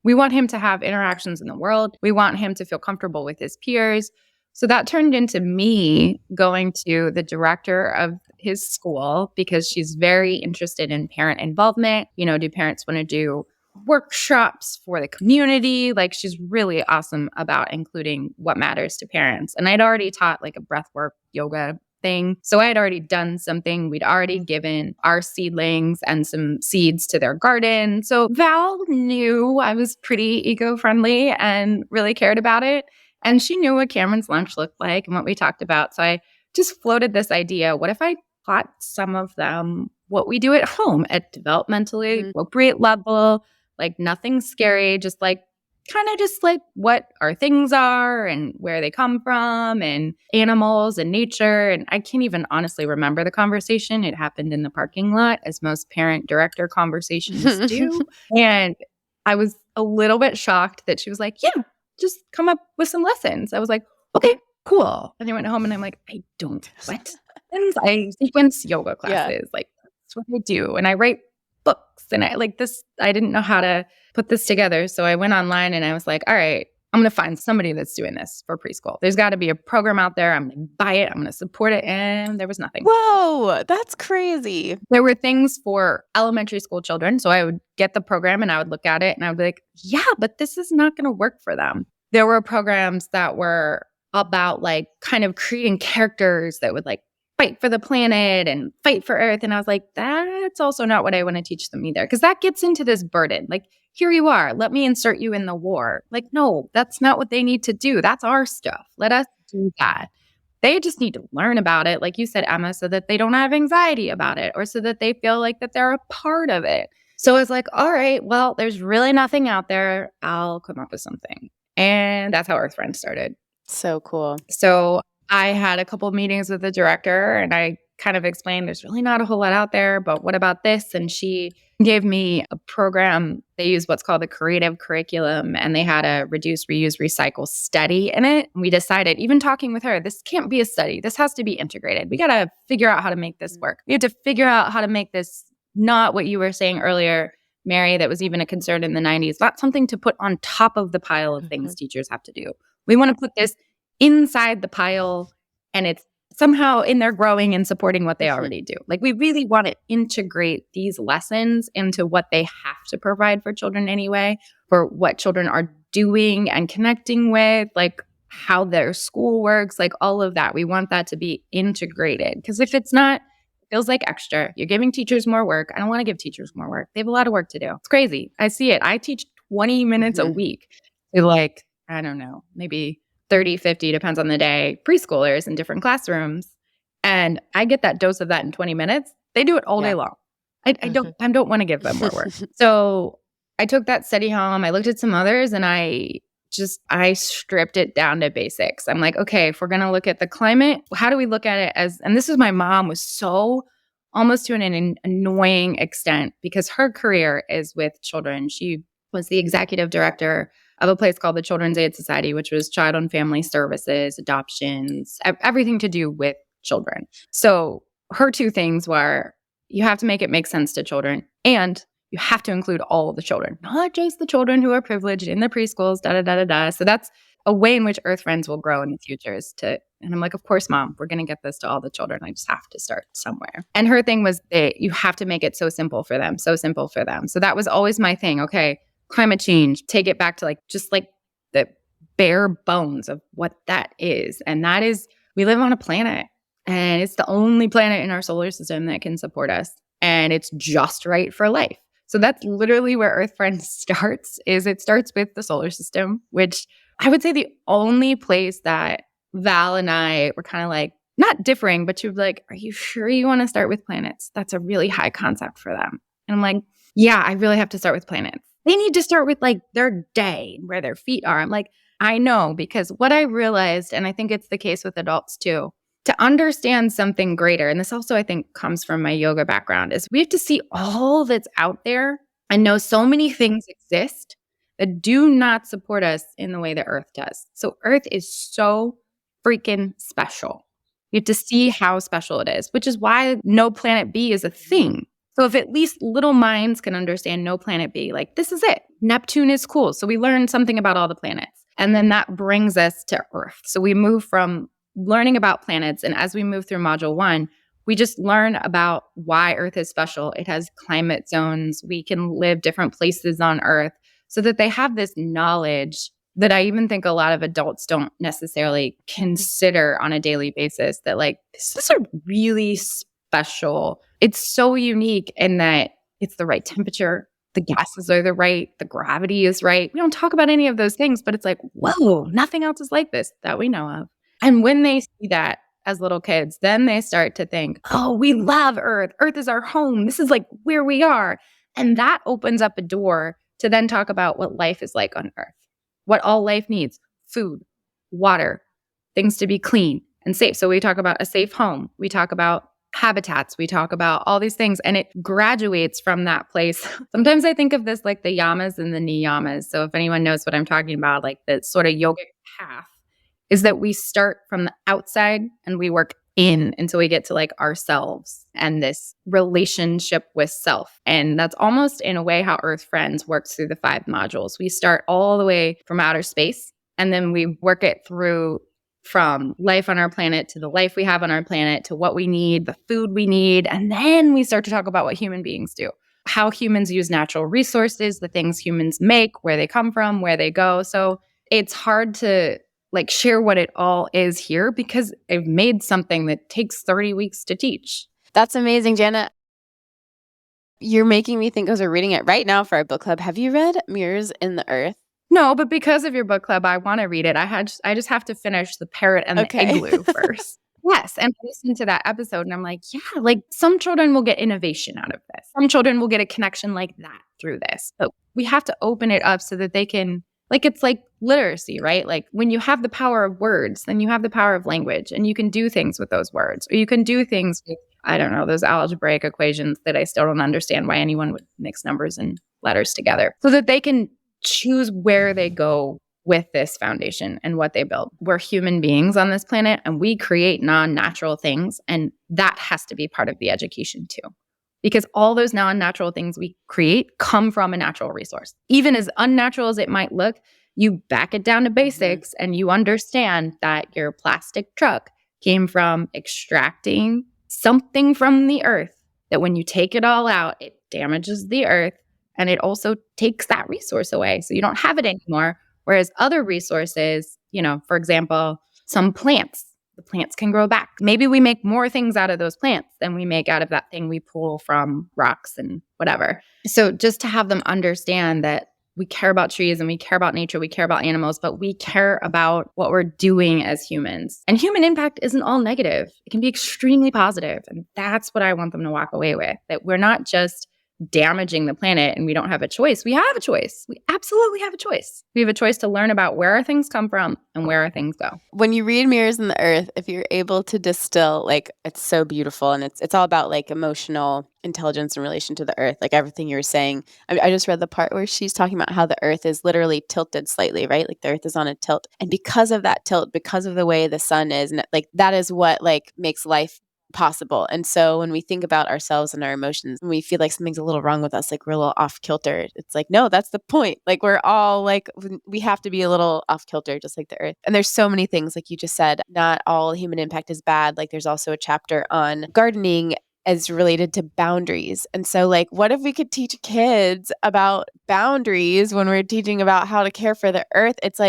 We want him to have interactions in the world. We want him to feel comfortable with his peers. So that turned into me going to the director of his school because she's very interested in parent involvement. Do parents want to do workshops for the community? Like, she's really awesome about including what matters to parents. And I'd already taught like a breathwork yoga thing. So I had already done something. We'd already given our seedlings and some seeds to their garden. So Val knew I was pretty eco-friendly and really cared about it. And she knew what Cameron's lunch looked like and what we talked about. So I just floated this idea. What if I taught some of them what we do at home at developmentally appropriate level, like nothing scary, just like kind of just like what our things are and where they come from and animals and nature. And I can't even honestly remember the conversation. It happened in the parking lot, as most parent-director conversations do. And I was a little bit shocked that she was like, yeah, just come up with some lessons. I was like, okay, cool. And I went home and I'm like, I don't what? And I sequence yoga classes. Like, that's what I do. And I write books. And I didn't know how to put this together. So I went online and I was like, all right, I'm going to find somebody that's doing this for preschool. There's got to be a program out there. I'm going to buy it. I'm going to support it. And there was nothing. Whoa, that's crazy. There were things for elementary school children. So I would get the program and I would look at it and I would be like, yeah, but this is not going to work for them. There were programs that were about like kind of creating characters that would like fight for the planet and fight for Earth. And I was like, that's also not what I want to teach them either. Because that gets into this burden. Like, here you are. Let me insert you in the war. Like, no, that's not what they need to do. That's our stuff. Let us do that. They just need to learn about it, like you said, Emma, so that they don't have anxiety about it or so that they feel like that they're a part of it. So I was like, all right, well, there's really nothing out there. I'll come up with something. And that's how Earth Friends started. So cool. So I had a couple of meetings with the director and I kind of explained there's really not a whole lot out there, but what about this? And she gave me a program. They use what's called the creative curriculum, and they had a reduce, reuse, recycle study in it. And we decided, even talking with her, this can't be a study. This has to be integrated. We got to figure out how to make this work. We have to figure out how to make this not what you were saying earlier, Mary, that was even a concern in the 90s, not something to put on top of the pile of things teachers have to do. We want to put this inside the pile, and it's somehow in there growing and supporting what they already do. Like, we really want to integrate these lessons into what they have to provide for children anyway, for what children are doing and connecting with, like how their school works, like all of that. We want that to be integrated, because if it's not, feels like extra. You're giving teachers more work. I don't want to give teachers more work. They have a lot of work to do. It's crazy. I see it. I teach 20 minutes a week to, like, I don't know, maybe 30, 50, depends on the day, preschoolers in different classrooms. And I get that dose of that in 20 minutes. They do it all day long. I don't want to give them more work. So I took that study home. I looked at some others, and I stripped it down to basics. I'm like, okay, if we're going to look at the climate, how do we look at it as, and this is, my mom was so almost to an annoying extent, because her career is with children. She was the executive director of a place called the Children's Aid Society, which was child and family services, adoptions, everything to do with children. So her two things were, you have to make it make sense to children, and you have to include all of the children, not just the children who are privileged in the preschools, So that's a way in which Earth Friends will grow in the future, and I'm like, of course, Mom, we're going to get this to all the children. I just have to start somewhere. And her thing was that you have to make it so simple for them. So that was always my thing. Okay, climate change, take it back to just the bare bones of what that is. And that is, we live on a planet, and it's the only planet in our solar system that can support us. And it's just right for life. So that's literally where Earth Friends starts, is it starts with the solar system, which I would say the only place that Val and I were kind of like, not differing, but she was like, are you sure you want to start with planets? That's a really high concept for them. And I'm like, yeah, I really have to start with planets. They need to start with their day, where their feet are. I'm like, I know, because what I realized, and I think it's the case with adults too, to understand something greater, and this also I think comes from my yoga background, is we have to see all that's out there and know so many things exist that do not support us in the way that Earth does. So Earth is so freaking special. You have to see how special it is, which is why no planet B is a thing. So if at least little minds can understand no planet B, this is it. Neptune is cool. So we learn something about all the planets. And then that brings us to Earth. So we move from learning about planets, and as we move through module 1, we just learn about why Earth is special. It has climate zones. We can live different places on Earth, so that they have this knowledge that I even think a lot of adults don't necessarily consider on a daily basis, that this is a really special. It's so unique in that it's the right temperature. The gases are the gravity is right. We don't talk about any of those things, but it's like, whoa, nothing else is like this that we know of. And when they see that as little kids, then they start to think, oh, we love Earth. Earth is our home. This is where we are. And that opens up a door to then talk about what life is like on Earth, what all life needs: food, water, things to be clean and safe. So we talk about a safe home. We talk about habitats. We talk about all these things, and it graduates from that place. Sometimes I think of this like the yamas and the niyamas. So if anyone knows what I'm talking about, the sort of yogic path, is that we start from the outside and we work in until we get to ourselves and this relationship with self. And that's almost in a way how Earth Friends works through the 5 modules. We start all the way from outer space, and then we work it through from life on our planet to the life we have on our planet to what we need, the food we need. And then we start to talk about what human beings do, how humans use natural resources, the things humans make, where they come from, where they go. So it's hard to share what it all is here, because I've made something that takes 30 weeks to teach. That's amazing, Janna. You're making me think, as we're reading it right now for our book club. Have you read Mirrors in the Earth? No, but because of your book club, I want to read it. I just have to finish The Parrot and the Igloo first. Yes. And I listened to that episode, and I'm like, yeah, some children will get innovation out of this. Some children will get a connection like that through this. But we have to open it up so that they can, it's like literacy, right? When you have the power of words, then you have the power of language, and you can do things with those words, or you can do things with, I don't know, those algebraic equations that I still don't understand why anyone would mix numbers and letters together, so that they can choose where they go with this foundation and what they build. We're human beings on this planet, and we create non-natural things, and that has to be part of the education too. because all those non-natural things we create come from a natural resource. Even as unnatural as it might look, you back it down to basics and you understand that your plastic truck came from extracting something from the earth, that when you take it all out, it damages the earth and it also takes that resource away. So you don't have it anymore. Whereas other resources, for example, some plants, the plants can grow back. Maybe we make more things out of those plants than we make out of that thing we pull from rocks and whatever. So just to have them understand that we care about trees and we care about nature, we care about animals, but we care about what we're doing as humans. And human impact isn't all negative. It can be extremely positive. And that's what I want them to walk away with, that we're not just damaging the planet and we don't have a choice. We have a choice. We absolutely have a choice. We have a choice to learn about where our things come from and where our things go. When you read Mirrors in the Earth, if you're able to distill, it's so beautiful, and it's all about emotional intelligence in relation to the earth, everything you were saying. I just read the part where she's talking about how the earth is literally tilted slightly, right? The earth is on a tilt. And because of that tilt, because of the way the sun is, and that is what makes life possible. And so when we think about ourselves and our emotions, and we feel like something's a little wrong with us, we're a little off kilter, it's no, that's the point. We're all we have to be a little off kilter, just like the earth. And there's so many things, like you just said, not all human impact is bad. There's also a chapter on gardening as related to boundaries. And so what if we could teach kids about boundaries when we're teaching about how to care for the earth? It's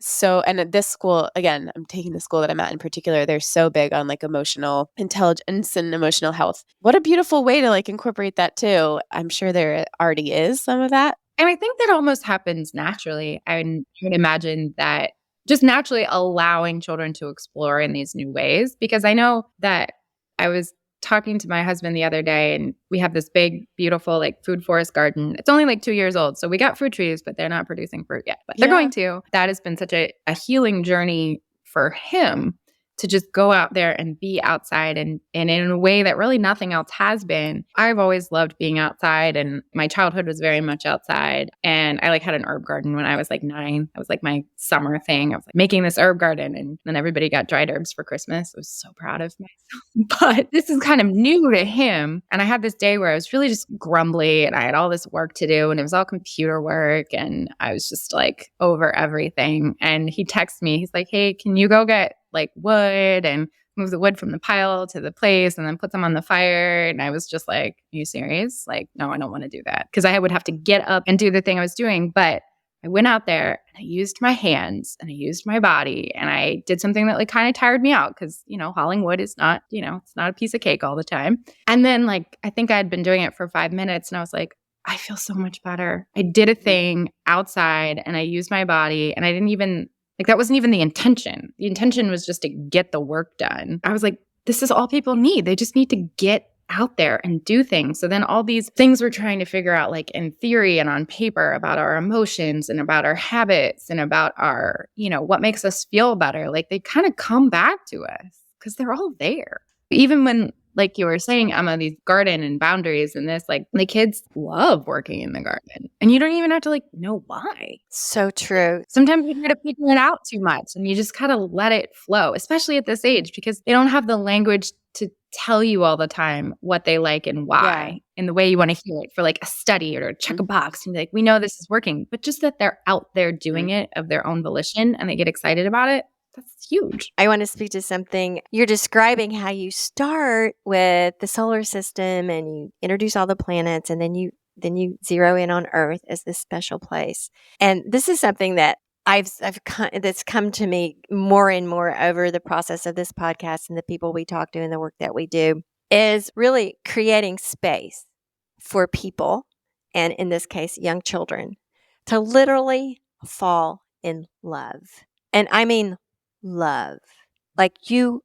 so, and at this school, again, I'm taking the school that I'm at in particular, they're so big on emotional intelligence and emotional health. What a beautiful way to incorporate that too. I'm sure there already is some of that. And I think that almost happens naturally. I would imagine that just naturally allowing children to explore in these new ways, because I know that I was talking to my husband the other day, and we have this big, beautiful food forest garden. It's only 2 years old. So we got fruit trees, but they're not producing fruit yet. But they're going to. That has been such a healing journey for him to just go out there and be outside and in a way that really nothing else has been. I've always loved being outside, and my childhood was very much outside. And I had an herb garden when I was 9. That was my summer thing. I was making this herb garden, and then everybody got dried herbs for Christmas. I was so proud of myself. But this is kind of new to him. And I had this day where I was really just grumbly, and I had all this work to do, and it was all computer work, and I was just over everything. And he texts me. He's like, "Hey, can you go get wood and move the wood from the pile to the place and then put them on the fire?" And I was just "Are you serious?" No, I don't want to do that, because I would have to get up and do the thing I was doing. But I went out there and I used my hands and I used my body, and I did something that kind of tired me out, because, hauling wood is not, it's not a piece of cake all the time. And then I think I had been doing it for 5 minutes, and I was I feel so much better. I did a thing outside and I used my body, and I didn't even that wasn't even the intention. The intention was just to get the work done. I was this is all people need. They just need to get out there and do things. So then all these things we're trying to figure out, in theory and on paper, about our emotions and about our habits and about our, what makes us feel better, they kind of come back to us because they're all there. Even when, you were saying, Emma, these garden and boundaries and this, the kids love working in the garden. And you don't even have to know why. So true. Sometimes we try to figure it out too much, and you just kind of let it flow, especially at this age, because they don't have the language to tell you all the time what they like and why in the way you want to hear it for a study or to check a box and be we know this is working. But just that they're out there doing it of their own volition and they get excited about it. That's huge. I want to speak to something. You're describing how you start with the solar system and you introduce all the planets, and then you zero in on Earth as this special place. And this is something that that's come to me more and more over the process of this podcast and the people we talk to and the work that we do, is really creating space for people, and in this case, young children, to literally fall in love. And I mean love. You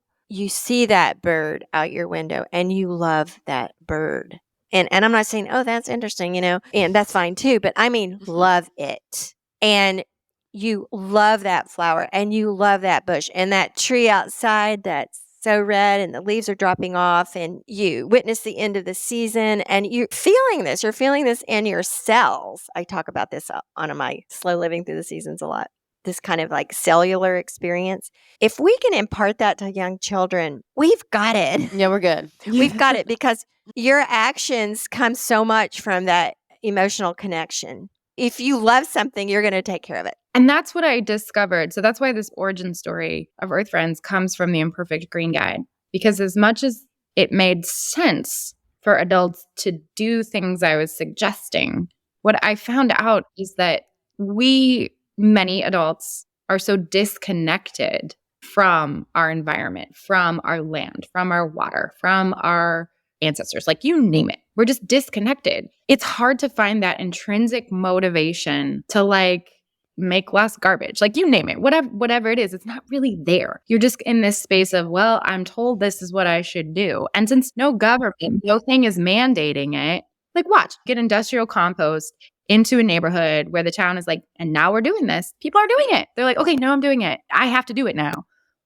see that bird out your window and you love that bird. And I'm not saying, oh, that's interesting, and that's fine too, but I mean love it. And you love that flower and you love that bush and that tree outside that's so red and the leaves are dropping off, and you witness the end of the season, and you're feeling this in your cells. I talk about this on my Slow Living Through the Seasons a lot. this kind of like cellular experience. If we can impart that to young children, we've got it. Yeah, we're good. We've got it because your actions come so much from that emotional connection. If you love something, you're going to take care of it. And that's what I discovered. So that's why this origin story of Earth Friends comes from the Imperfect Green Guide. Because as much as it made sense for adults to do things I was suggesting, what I found out is that many adults, are so disconnected from our environment, from our land, from our water, from our ancestors, like you name it. We're just disconnected. It's hard to find that intrinsic motivation to like make less garbage, like you name it, whatever it is, it's not really there. You're just in this space of, well, I'm told this is what I should do. And since no government, no thing is mandating it, like watch, get industrial compost into a neighborhood where the town is like, and now we're doing this. People are doing it. They're like, okay, now I'm doing it. I have to do it now.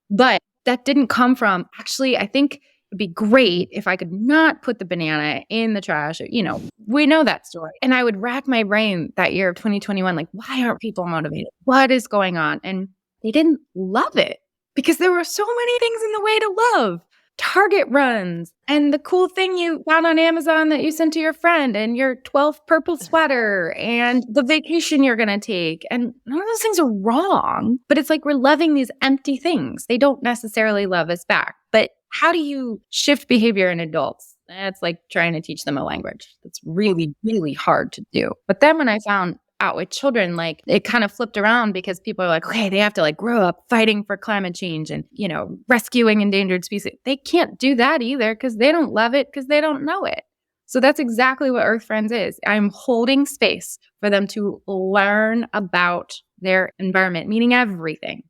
But that didn't come from, actually, I think it'd be great if I could not put the banana in the trash. We know that story. And I would rack my brain that year of 2021, like, why aren't people motivated? What is going on? And they didn't love it because there were so many things in the way to love. Target runs and the cool thing you found on Amazon that you sent to your friend and your 12th purple sweater and the vacation you're going to take. And none of those things are wrong, but it's like we're loving these empty things. They don't necessarily love us back. But how do you shift behavior in adults? It's like trying to teach them a language. That's really, really hard to do. But then when I found out with children, like it kind of flipped around because people are like, okay, they have to like grow up fighting for climate change and, rescuing endangered species. They can't do that either because they don't love it because they don't know it. So that's exactly what Earth Friends is. I'm holding space for them to learn about their environment, meaning everything.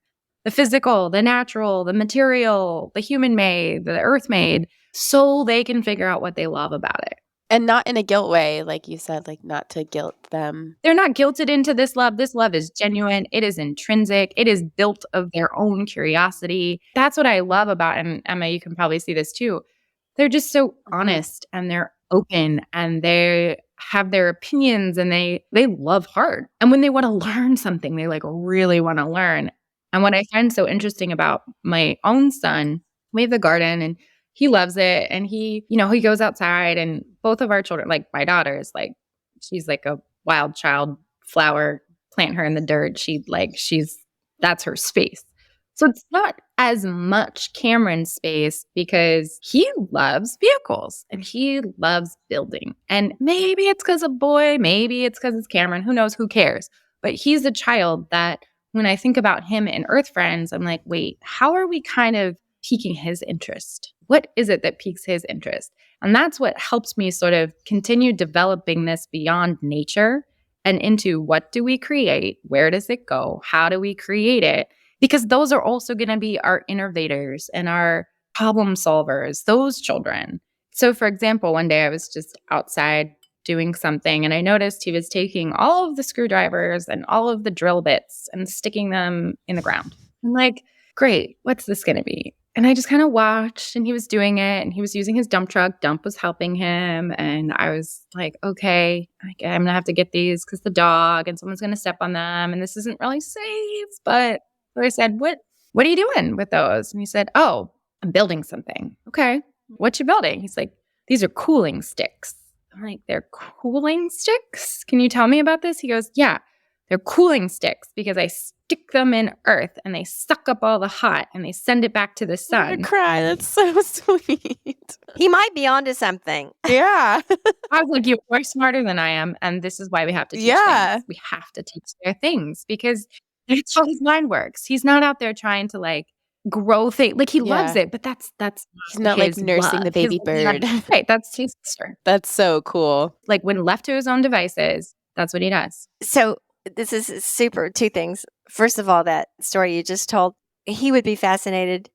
The physical, the natural, the material, the human-made, the earth-made, so they can figure out what they love about it. And not in a guilt way, like you said, like not to guilt them. They're not guilted into this love. This love is genuine. It is intrinsic. It is built of their own curiosity. That's what I love about, and Emma, you can probably see this too. They're just so honest and they're open and they have their opinions and they love hard. And when they want to learn something, they like really want to learn. And what I find so interesting about my own son, we have a garden and he loves it. And he goes outside and both of our children, like my daughter is like, she's like a wild child flower, plant her in the dirt. That's her space. So it's not as much Cameron's space because he loves vehicles and he loves building. And maybe it's because of boy, maybe it's because it's Cameron, who knows, who cares? But he's a child that when I think about him and Earth Friends, I'm like, wait, how are we kind of piquing his interest? What is it that piques his interest? And that's what helps me sort of continue developing this beyond nature and into what do we create? Where does it go? How do we create it? Because those are also going to be our innovators and our problem solvers, those children. So for example, one day I was just outside doing something and I noticed he was taking all of the screwdrivers and all of the drill bits and sticking them in the ground. I'm like, great, what's this going to be? And I just kind of watched and he was doing it and he was using his dump truck. Dump was helping him. And I was like, okay, I'm going to have to get these because the dog and someone's going to step on them. And this isn't really safe. But I said, what are you doing with those? And he said, oh, I'm building something. Okay, what you building? He's like, these are cooling sticks. I'm like, they're cooling sticks? Can you tell me about this? He goes, yeah, they're cooling sticks because I stick them in earth and they suck up all the hot and they send it back to the sun. I'm gonna cry. That's so sweet. He might be onto something. Yeah. I was like, you are smarter than I am. And this is why we have to teach things. We have to teach their things because that's how his mind works. He's not out there trying to like grow things. Like he loves it, but that's he's not like nursing love. the baby bird. Right. That's his sister. That's so cool. Like when left to his own devices, that's what he does. So this is super. Two things. First of all, that story you just told, he would be fascinated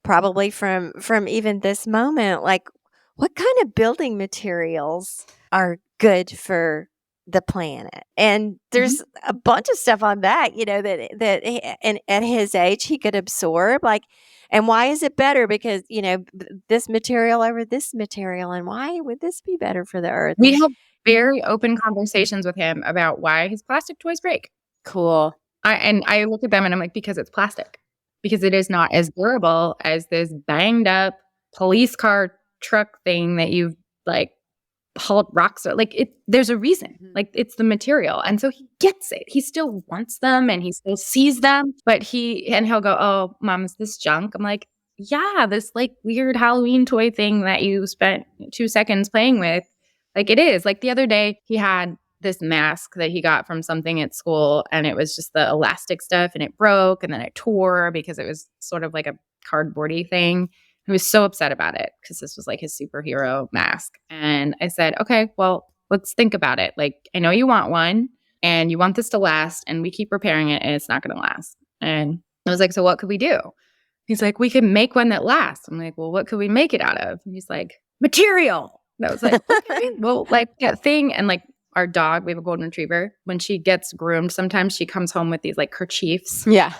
probably from even this moment. Like, what kind of building materials are good for the planet? And there's a bunch of stuff on that, that and at his age he could absorb. Like, and why is it better? Because this material over this material, and why would this be better for the earth? We have very open conversations with him about why his plastic toys break. Cool. I look at them and I'm like, because it's plastic. Because it is not as durable as this banged up police car truck thing that you've like hauled rocks. Like there's a reason. Like it's the material. And so he gets it. He still wants them and he still sees them, but he'll go, "Oh, Mom, is this junk?" I'm like, "Yeah, this like weird Halloween toy thing that you spent 2 seconds playing with. Like it is." Like the other day he had this mask that he got from something at school and it was just the elastic stuff and it broke and then it tore because it was sort of like a cardboardy thing. He was so upset about it because this was like his superhero mask. And I said, "Okay, well, let's think about it. Like, I know you want one and you want this to last and we keep repairing it and it's not going to last." And I was like, "So what could we do?" He's like, "We could make one that lasts." I'm like, "Well, what could we make it out of?" And he's like, "Material." And I was like, "Okay, well, like that thing." And like our dog, we have a golden retriever. When she gets groomed, sometimes she comes home with these like kerchiefs. Yeah.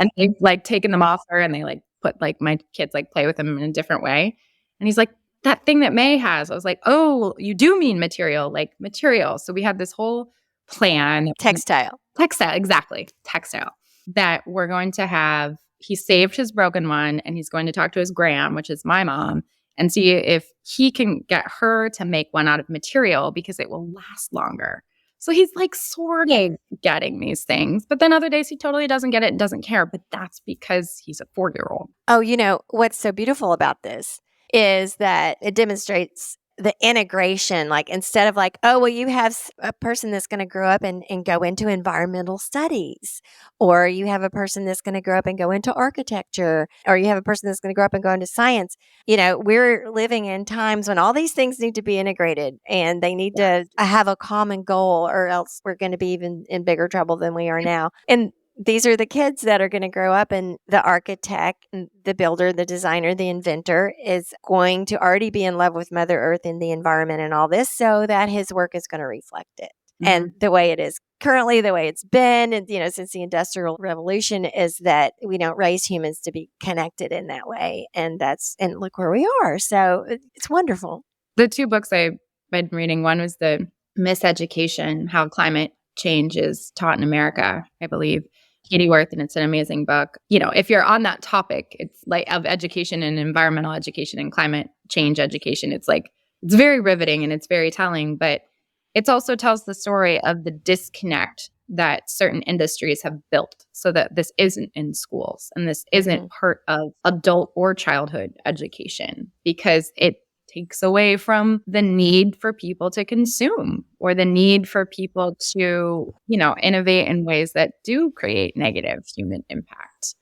And they've like taken them off her and they like put like my kids like play with them in a different way. And he's like, "That thing that May has." I was like, "Oh, you do mean material, like material." So we had this whole plan. Textile. Textile, exactly. Textile. That we're going to have, he saved his broken one and he's going to talk to his gram, which is my mom, and see if he can get her to make one out of material because it will last longer. So he's like sort of getting these things. But then other days he totally doesn't get it and doesn't care. But that's because he's a 4-year-old. Oh, what's so beautiful about this is that it demonstrates the integration. Like instead of like, oh, well, you have a person that's going to grow up and go into environmental studies, or you have a person that's going to grow up and go into architecture, or you have a person that's going to grow up and go into science. We're living in times when all these things need to be integrated and they need to have a common goal, or else we're going to be even in bigger trouble than we are now. And these are the kids that are going to grow up, and the architect, the builder, the designer, the inventor is going to already be in love with Mother Earth and the environment and all this, so that his work is going to reflect it. Mm-hmm. And the way it is currently, the way it's been, and since the Industrial Revolution, is that we don't raise humans to be connected in that way. And look where we are. So it's wonderful. The 2 books I've been reading, one was the Miseducation, How Climate Change is Taught in America, I believe. Katie Worth, and it's an amazing book. If you're on that topic, it's like of education and environmental education and climate change education, it's very riveting and it's very telling, but it also tells the story of the disconnect that certain industries have built so that this isn't in schools and this isn't part of adult or childhood education, because it takes away from the need for people to consume or the need for people to, innovate in ways that do create negative human impact.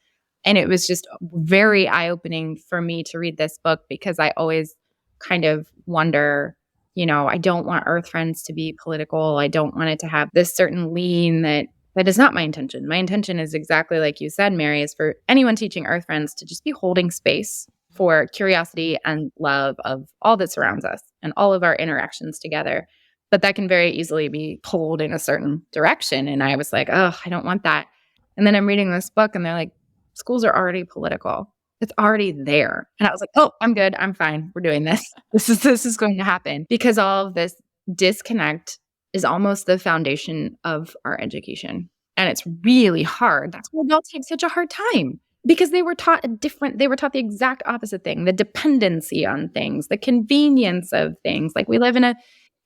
And it was just very eye-opening for me to read this book, because I always kind of wonder, I don't want Earth Friends to be political. I don't want it to have this certain lean that is not my intention. My intention is exactly like you said, Mary, is for anyone teaching Earth Friends to just be holding space for curiosity and love of all that surrounds us and all of our interactions together. But that can very easily be pulled in a certain direction. And I was like, oh, I don't want that. And then I'm reading this book and they're like, schools are already political. It's already there. And I was like, oh, I'm good. I'm fine. We're doing this. This is going to happen, because all of this disconnect is almost the foundation of our education. And it's really hard. That's why adults have such a hard time. Because they were taught the exact opposite thing, the dependency on things, the convenience of things. Like we live in a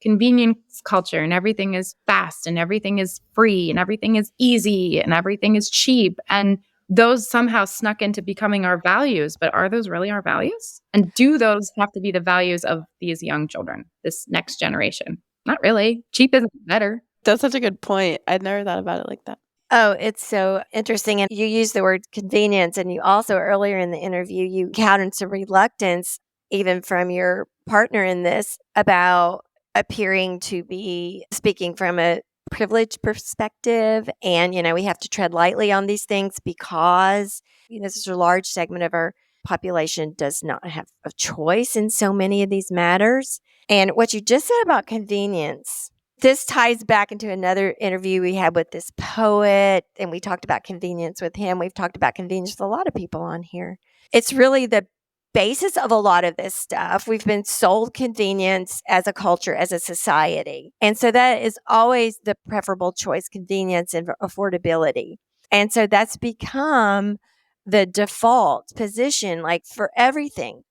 convenience culture and everything is fast and everything is free and everything is easy and everything is cheap. And those somehow snuck into becoming our values. But are those really our values? And do those have to be the values of these young children, this next generation? Not really. Cheap isn't better. That's such a good point. I'd never thought about it like that. Oh, it's so interesting. And you use the word convenience. And you also, earlier in the interview, you encountered some reluctance, even from your partner in this, about appearing to be speaking from a privileged perspective. And, we have to tread lightly on these things because, this is a large segment of our population does not have a choice in so many of these matters. And what you just said about convenience, this ties back into another interview we had with this poet, and we talked about convenience with him. We've talked about convenience with a lot of people on here. It's really the basis of a lot of this stuff. We've been sold convenience as a culture, as a society. And so that is always the preferable choice, convenience and affordability. And so that's become the default position, like for everything.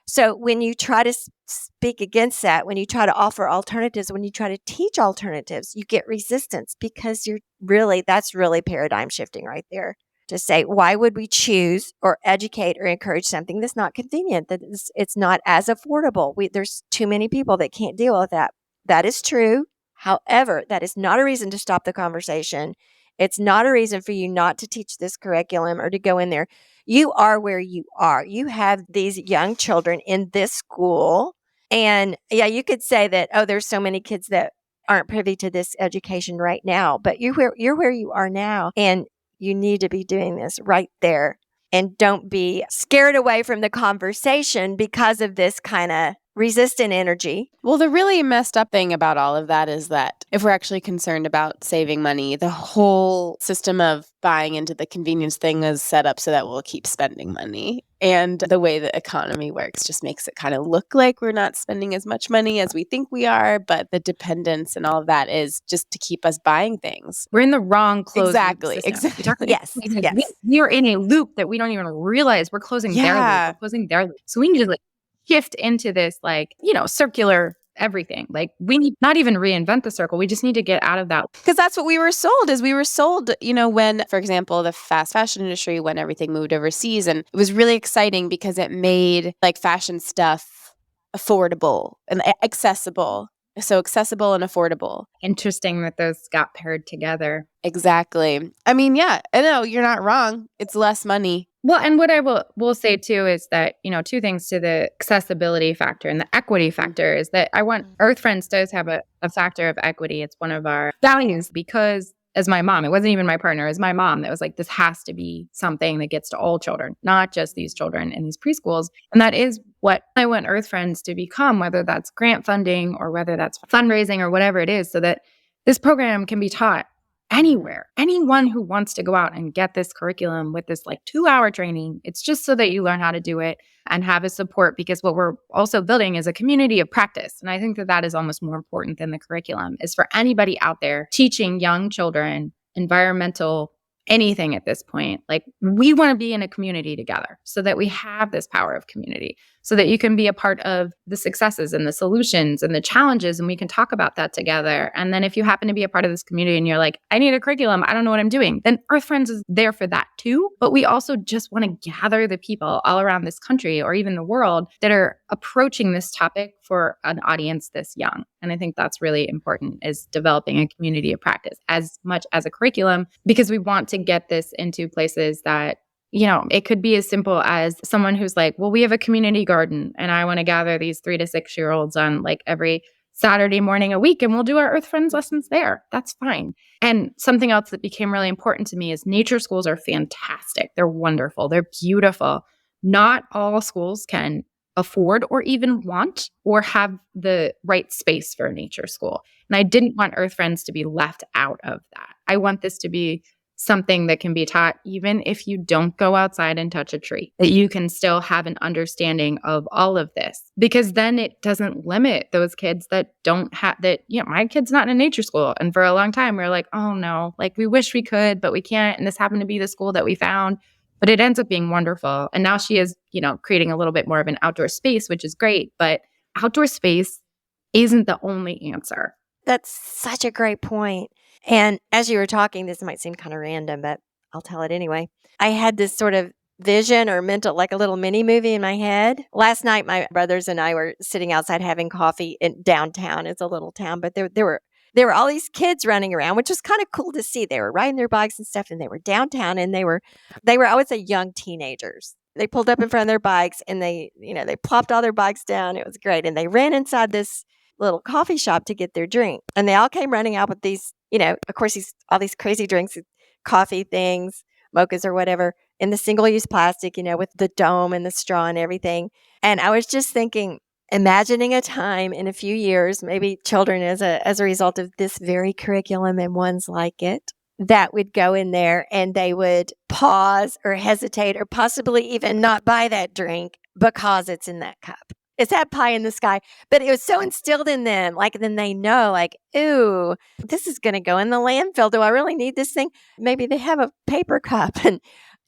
So when you try to speak against that, when you try to offer alternatives, when you try to teach alternatives, you get resistance because that's really paradigm shifting right there. To say, why would we choose or educate or encourage something that's not convenient, it's not as affordable? There's too many people that can't deal with that. That is true. However, that is not a reason to stop the conversation. It's not a reason for you not to teach this curriculum or to go in there. You are where you are. You have these young children in this school. And yeah, you could say that, oh, there's so many kids that aren't privy to this education right now, but you're where you are now. And you need to be doing this right there. And don't be scared away from the conversation because of this kind of resistant energy. Well, the really messed up thing about all of that is that if we're actually concerned about saving money, the whole system of buying into the convenience thing is set up so that we'll keep spending money. And the way the economy works just makes it kind of look like we're not spending as much money as we think we are. But the dependence and all of that is just to keep us buying things. We're in the wrong closed Exactly. loop system. Exactly. Yes. We are in a loop that we don't even realize we're closing their loop. We're closing their loop. So we need to shift into this circular everything. We need not even reinvent the circle. We just need to get out of that. Because that's what we were sold when, for example, the fast fashion industry, when everything moved overseas. And it was really exciting because it made fashion stuff affordable and accessible. So accessible and affordable. Interesting that those got paired together. Exactly. I mean, yeah, I know you're not wrong. It's less money. Well, and what I will say too is that, two things to the accessibility factor and the equity factor is that I want Earth Friends does have a factor of equity. It's one of our values because as my mom, it wasn't even my partner, it was my mom that was like, this has to be something that gets to all children, not just these children in these preschools. And that is what I want Earth Friends to become, whether that's grant funding or whether that's fundraising or whatever it is, so that this program can be taught anywhere. Anyone who wants to go out and get this curriculum with this 2-hour training, it's just so that you learn how to do it and have a support, because what we're also building is a community of practice. And I think that is almost more important than the curriculum, is for anybody out there teaching young children environmental anything at this point. We want to be in a community together so that we have this power of community, so that you can be a part of the successes and the solutions and the challenges, and we can talk about that together. And then if you happen to be a part of this community and you're like, I need a curriculum, I don't know what I'm doing, then Earth Friends is there for that too. But we also just want to gather the people all around this country or even the world that are approaching this topic for an audience this young. And I think that's really important, is developing a community of practice as much as a curriculum, because we want to get this into places that, it could be as simple as someone who's like, well, we have a community garden and I want to gather these 3 to 6 year olds on every Saturday morning a week and we'll do our Earth Friends lessons there. That's fine. And something else that became really important to me is nature schools are fantastic. They're wonderful. They're beautiful. Not all schools can afford or even want or have the right space for a nature school. And I didn't want Earth Friends to be left out of that. I want this to be something that can be taught even if you don't go outside and touch a tree, that you can still have an understanding of all of this, because then it doesn't limit those kids that don't have that. My kid's not in a nature school. And for a long time, we were like, oh no, we wish we could, but we can't. And this happened to be the school that we found, but it ends up being wonderful. And now she is, creating a little bit more of an outdoor space, which is great, but outdoor space isn't the only answer. That's such a great point. And as you were talking, this might seem kind of random, but I'll tell it anyway. I had this sort of vision or mental, a little mini movie in my head. Last night, my brothers and I were sitting outside having coffee in downtown. It's a little town, but there were all these kids running around, which was kind of cool to see. They were riding their bikes and stuff, and they were downtown, and they were, I would say, young teenagers. They pulled up in front of their bikes, and they plopped all their bikes down. It was great. And they ran inside this little coffee shop to get their drink. And they all came running out with these, of course, all these crazy drinks, coffee things, mochas or whatever, in the single-use plastic, with the dome and the straw and everything. And I was just thinking, imagining a time in a few years, maybe children as a result of this very curriculum and ones like it, that would go in there and they would pause or hesitate or possibly even not buy that drink because it's in that cup. It's that pie in the sky. But it was so instilled in them. Like, then they know, like, ooh, this is going to go in the landfill. Do I really need this thing? Maybe they have a paper cup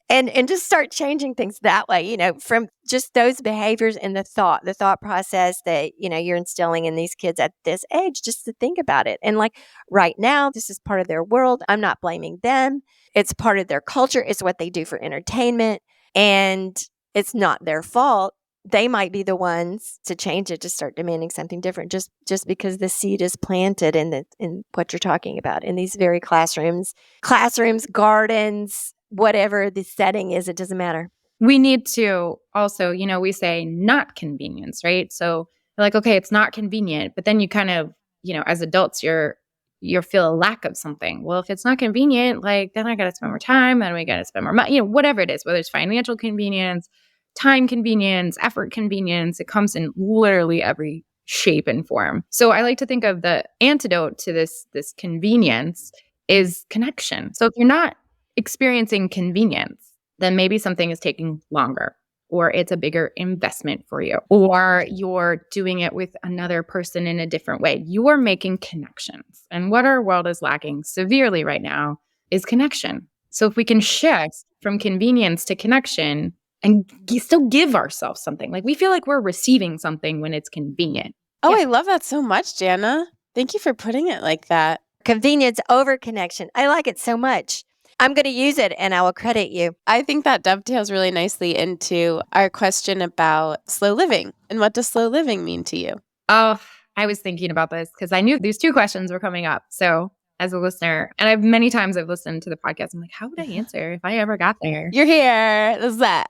and just start changing things that way, from just those behaviors and the thought process that, you're instilling in these kids at this age, just to think about it. And like right now, this is part of their world. I'm not blaming them. It's part of their culture. It's what they do for entertainment. And it's not their fault. They might be the ones to change it, to start demanding something different, just because the seed is planted in what you're talking about in these very classrooms, gardens, whatever the setting is, it doesn't matter. We need to also, we say not convenience, right? So you're like, okay, it's not convenient, but then you kind of, as adults, you feel a lack of something. Well, if it's not convenient, like then I got to spend more time, then we got to spend more money, whatever it is, whether it's financial convenience, time convenience, effort convenience, it comes in literally every shape and form. So I like to think of the antidote to this convenience is connection. So if you're not experiencing convenience, then maybe something is taking longer, or it's a bigger investment for you, or you're doing it with another person in a different way. You are making connections. And what our world is lacking severely right now is connection. So if we can shift from convenience to connection and still give ourselves something, like we feel like we're receiving something when it's convenient. Oh, yeah. I love that so much, Janna. Thank you for putting it like that. Convenience over connection. I like it so much. I'm going to use it and I will credit you. I think that dovetails really nicely into our question about slow living. And what does slow living mean to you? Oh, I was thinking about this because I knew these two questions were coming up. So as a listener, and many times I've listened to the podcast, I'm like, how would I answer if I ever got there? You're here. This is that.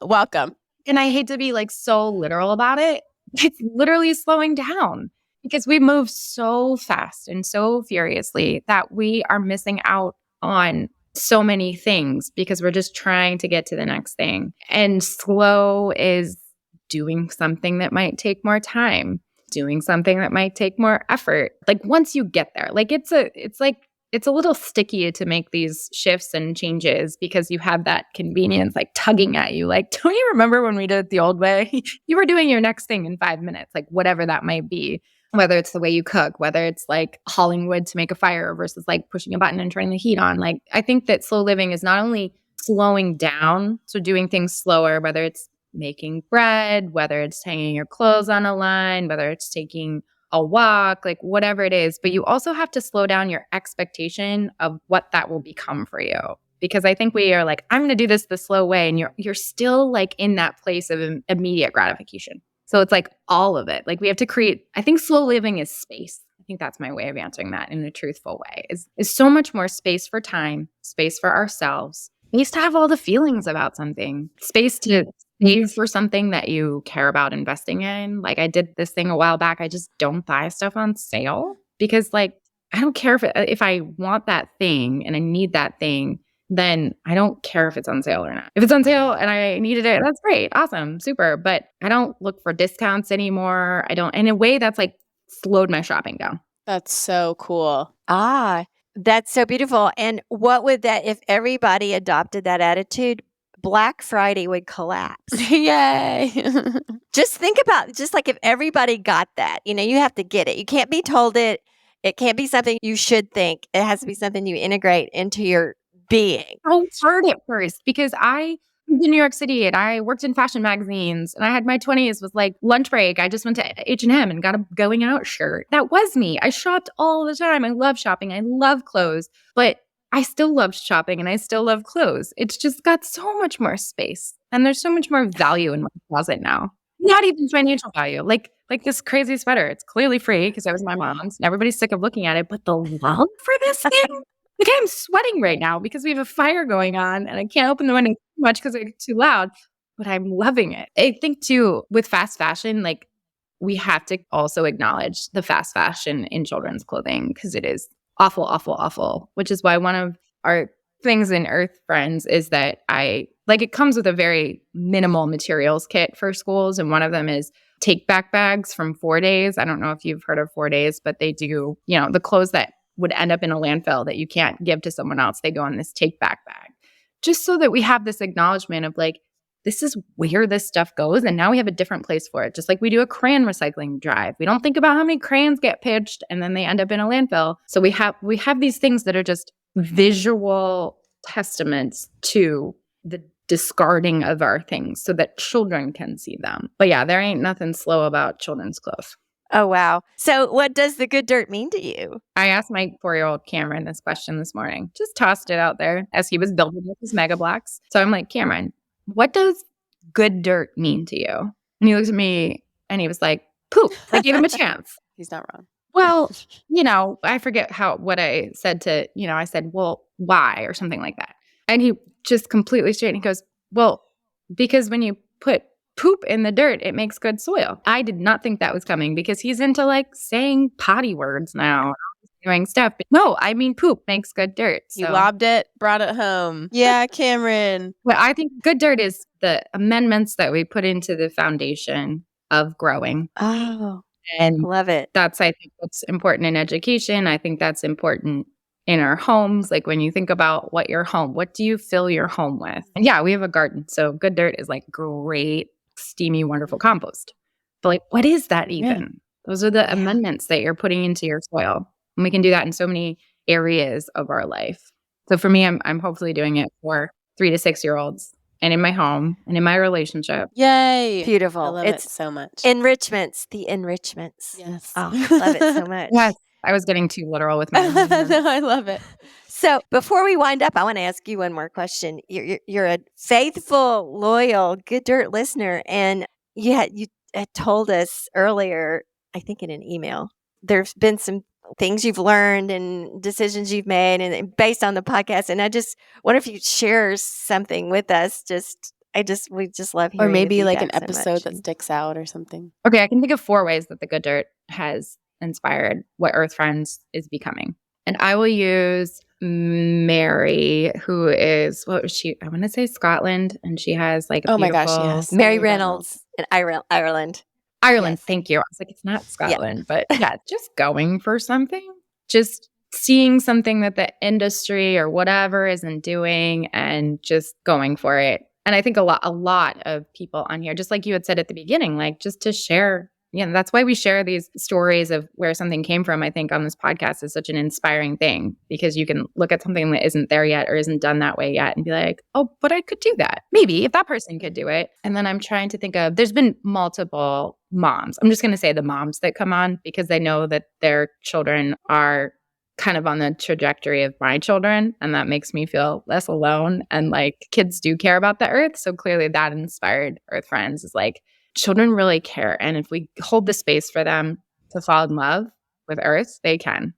Welcome. And I hate to be like so literal about it. It's literally slowing down because we move so fast and so furiously that we are missing out on so many things because we're just trying to get to the next thing. And slow is doing something that might take more time, doing something that might take more effort. Like once you get there, like it's a little sticky to make these shifts and changes because you have that convenience like tugging at you. Like, don't you remember when we did it the old way? You were doing your next thing in 5 minutes, like whatever that might be. Whether it's the way you cook, whether it's like hauling wood to make a fire versus like pushing a button and turning the heat on. Like, I think that slow living is not only slowing down, so doing things slower, whether it's making bread, whether it's hanging your clothes on a line, whether it's taking a walk, like whatever it is, but you also have to slow down your expectation of what that will become for you. Because I think we are like, I'm going to do this the slow way. And you're still like in that place of immediate gratification. So it's like all of it. Like we have to create, I think slow living is space. I think that's my way of answering that in a truthful way is so much more space for time, space for ourselves, space to have all the feelings about something, space to save for something that you care about investing in. Like I did this thing a while back. I just don't buy stuff on sale because like, I don't care if I want that thing and I need that thing, then I don't care if it's on sale or not. If it's on sale and I needed it, that's great. Awesome. Super. But I don't look for discounts anymore. I don't, in a way that's like slowed my shopping down. That's so cool. That's so beautiful. And what would that, if everybody adopted that attitude, Black Friday would collapse. Yay. Just think about, just like if everybody got that, you have to get it. You can't be told it. It can't be something you should think. It has to be something you integrate into your being. I heard it first because I was in New York City and I worked in fashion magazines and I had my 20s was like lunch break. I just went to H&M and got a going out shirt. That was me. I shopped all the time. I love shopping. I love clothes, but I still love shopping and I still love clothes. It's just got so much more space and there's so much more value in my closet now. Not even financial value. Like this crazy sweater. It's clearly free because it was my mom's and everybody's sick of looking at it, but the love for this thing? Like I'm sweating right now because we have a fire going on and I can't open the window too much because it's too loud, but I'm loving it. I think too, with fast fashion, like we have to also acknowledge the fast fashion in children's clothing because it is awful, awful, awful, which is why one of our things in Earth Friends is that it comes with a very minimal materials kit for schools. And one of them is take back bags from 4 days. I don't know if you've heard of 4 days, but they do, the clothes that would end up in a landfill that you can't give to someone else. They go in this take back bag just so that we have this acknowledgement of like, this is where this stuff goes. And now we have a different place for it. Just like we do a crayon recycling drive. We don't think about how many crayons get pitched and then they end up in a landfill. So we have these things that are just visual testaments to the discarding of our things so that children can see them. But yeah, there ain't nothing slow about children's clothes. Oh, wow. So what does the good dirt mean to you? I asked my 4-year-old Cameron this question this morning. Just tossed it out there as he was building up his mega blocks. So I'm like, Cameron, what does good dirt mean to you? And he looks at me and he was like, poop. I gave him a chance. He's not wrong. Well, I forget what I said to, I said, well, why? Or something like that. And he just completely straight. And he goes, well, because when you put poop in the dirt, it makes good soil. I did not think that was coming because he's into like saying potty words now, doing stuff. But no, I mean, poop makes good dirt. You lobbed it, brought it home. Yeah, Cameron. Well, I think good dirt is the amendments that we put into the foundation of growing. Oh, and love it. That's, I think, what's important in education. I think that's important in our homes. Like when you think about what do you fill your home with? And yeah, we have a garden. So good dirt is like great, steamy, wonderful compost. But like, what is that even? Yeah. Those are the amendments that you're putting into your soil. And we can do that in so many areas of our life. So for me, I'm hopefully doing it for 3 to 6-year-olds and in my home and in my relationship. Yay. Beautiful. I love it so much. The enrichments. Yes. Oh, love it so much. Yes. I was getting too literal with my No, I love it. So before we wind up, I want to ask you one more question. You're a faithful, loyal, good dirt listener. And you had told us earlier, I think in an email, there's been some things you've learned and decisions you've made and based on the podcast. And I just wonder if you share something with us. We just love hearing or maybe like an so episode that sticks out or something. Okay, I can think of 4 ways that the good dirt has inspired what Earth Friends is becoming. And I will use Mary, who is, what was she? I want to say Scotland. And she has like a my gosh, yes. Mary Reynolds in Ireland. Yes. Thank you. I was like, it's not Scotland, but yeah, just going for something, just seeing something that the industry or whatever isn't doing and just going for it. And I think a lot of people on here, just like you had said at the beginning, like just to share. Yeah, that's why we share these stories of where something came from. I think on this podcast is such an inspiring thing because you can look at something that isn't there yet or isn't done that way yet and be like, oh, but I could do that. Maybe if that person could do it. And then I'm trying to think of, there's been multiple moms. I'm just going to say the moms that come on because they know that their children are kind of on the trajectory of my children. And that makes me feel less alone. And like kids do care about the earth. So clearly that inspired Earth Friends is like, children really care. And if we hold the space for them to fall in love with Earth, they can.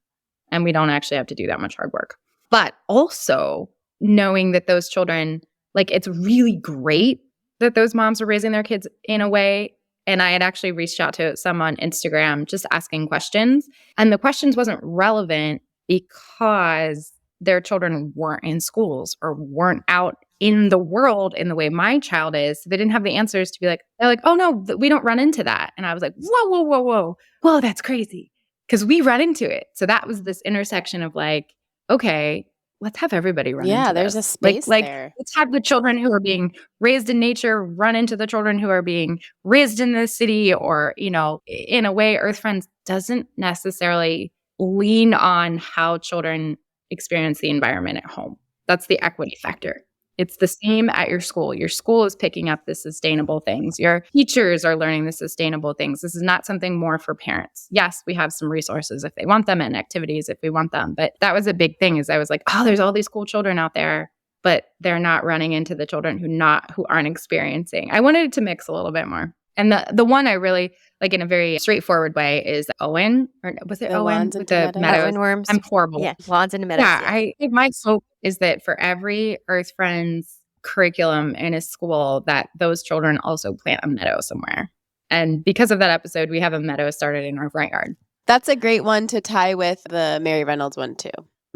And we don't actually have to do that much hard work. But also knowing that those children, like it's really great that those moms are raising their kids in a way. And I had actually reached out to some on Instagram just asking questions. And the questions wasn't relevant because their children weren't in schools or weren't out in the world in the way my child is. So they didn't have the answers to be like, they're like, oh no, we don't run into that. And I was like, whoa, that's crazy. Because we run into it. So that was this intersection of like, okay, let's have everybody run into Yeah, there's this. a space there. Let's have the children who are being raised in nature run into the children who are being raised in the city or, in a way, Earth Friends doesn't necessarily lean on how children experience the environment at home. That's the equity factor. It's the same at your school. Your school is picking up the sustainable things. Your teachers are learning the sustainable things. This is not something more for parents. Yes, we have some resources if they want them and activities if we want them. But that was a big thing is I was like, oh, there's all these cool children out there, but they're not running into the children who aren't experiencing. I wanted it to mix a little bit more. And the one I really like in a very straightforward way is Owen, or was it The Owen lawns with into the meadows. meadows? Owen worms. I'm horrible. Yeah, lawns into meadows. Yeah, yes. I think my hope is that for every Earth Friends curriculum in a school that those children also plant a meadow somewhere. And because of that episode, we have a meadow started in our front yard. That's a great one to tie with the Mary Reynolds one too.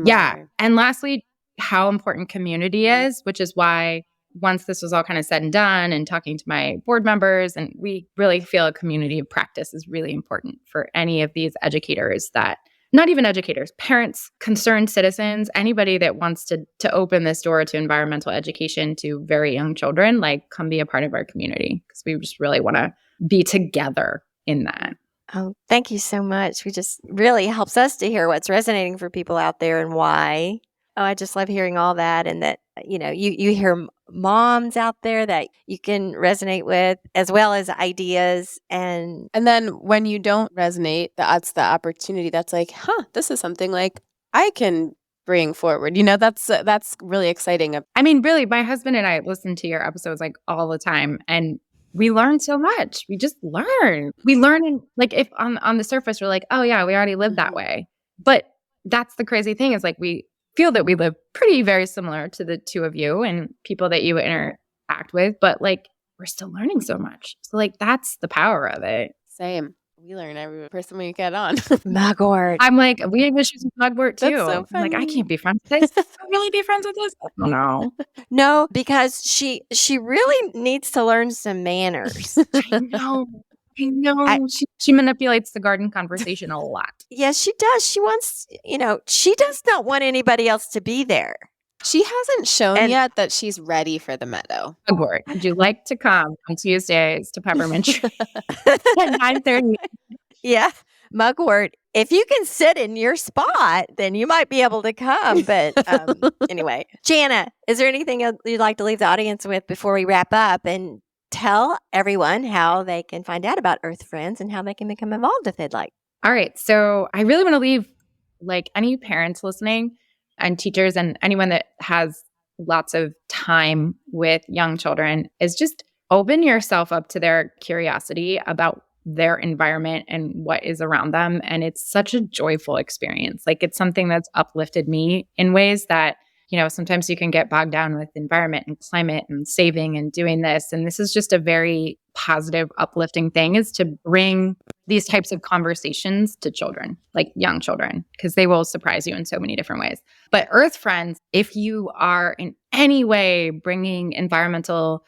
Yeah. And lastly, how important community is, which is why once this was all kind of said and done and talking to my board members, and we really feel a community of practice is really important for any of these educators that not even educators, parents, concerned citizens, anybody that wants to open this door to environmental education to very young children, like come be a part of our community, because we just really want to be together in that. Oh, thank you so much. We just really helps us to hear what's resonating for people out there and why. Oh, I just love hearing all that, and that, you hear moms out there that you can resonate with, as well as ideas. And then when you don't resonate, that's the opportunity. That's like, this is something like I can bring forward. That's really exciting. I mean, really, my husband and I listen to your episodes like all the time, and we learn so much. We just learn. We learn, and like if on the surface we're like, oh yeah, we already live that way. But that's the crazy thing, is like we feel that we live pretty very similar to the two of you and people that you interact with, but like we're still learning so much. So like that's the power of it. Same. We learn every person we get on. Mugwort. I'm like, we have issues with Mugwort too. That's so I'm like, I funny. can't be friends with this. Can I really be friends with this? No. No, because she really needs to learn some manners. I know. She manipulates the garden conversation a lot. Yes, she does. She wants, she does not want anybody else to be there. She hasn't shown yet that she's ready for the meadow. Mugwort, would you like to come on Tuesdays to Peppermint Tree at 9:30? Yeah, Mugwort, if you can sit in your spot, then you might be able to come. But anyway, Janna, is there anything else you'd like to leave the audience with before we wrap up, and tell everyone how they can find out about Earth Friends and how they can become involved if they'd like? All right. So I really want to leave like any parents listening and teachers and anyone that has lots of time with young children, is just open yourself up to their curiosity about their environment and what is around them. And it's such a joyful experience. Like it's something that's uplifted me in ways that, sometimes you can get bogged down with environment and climate and saving and doing this. And this is just a very positive, uplifting thing, is to bring these types of conversations to children, like young children, because they will surprise you in so many different ways. But Earth Friends, if you are in any way bringing environmental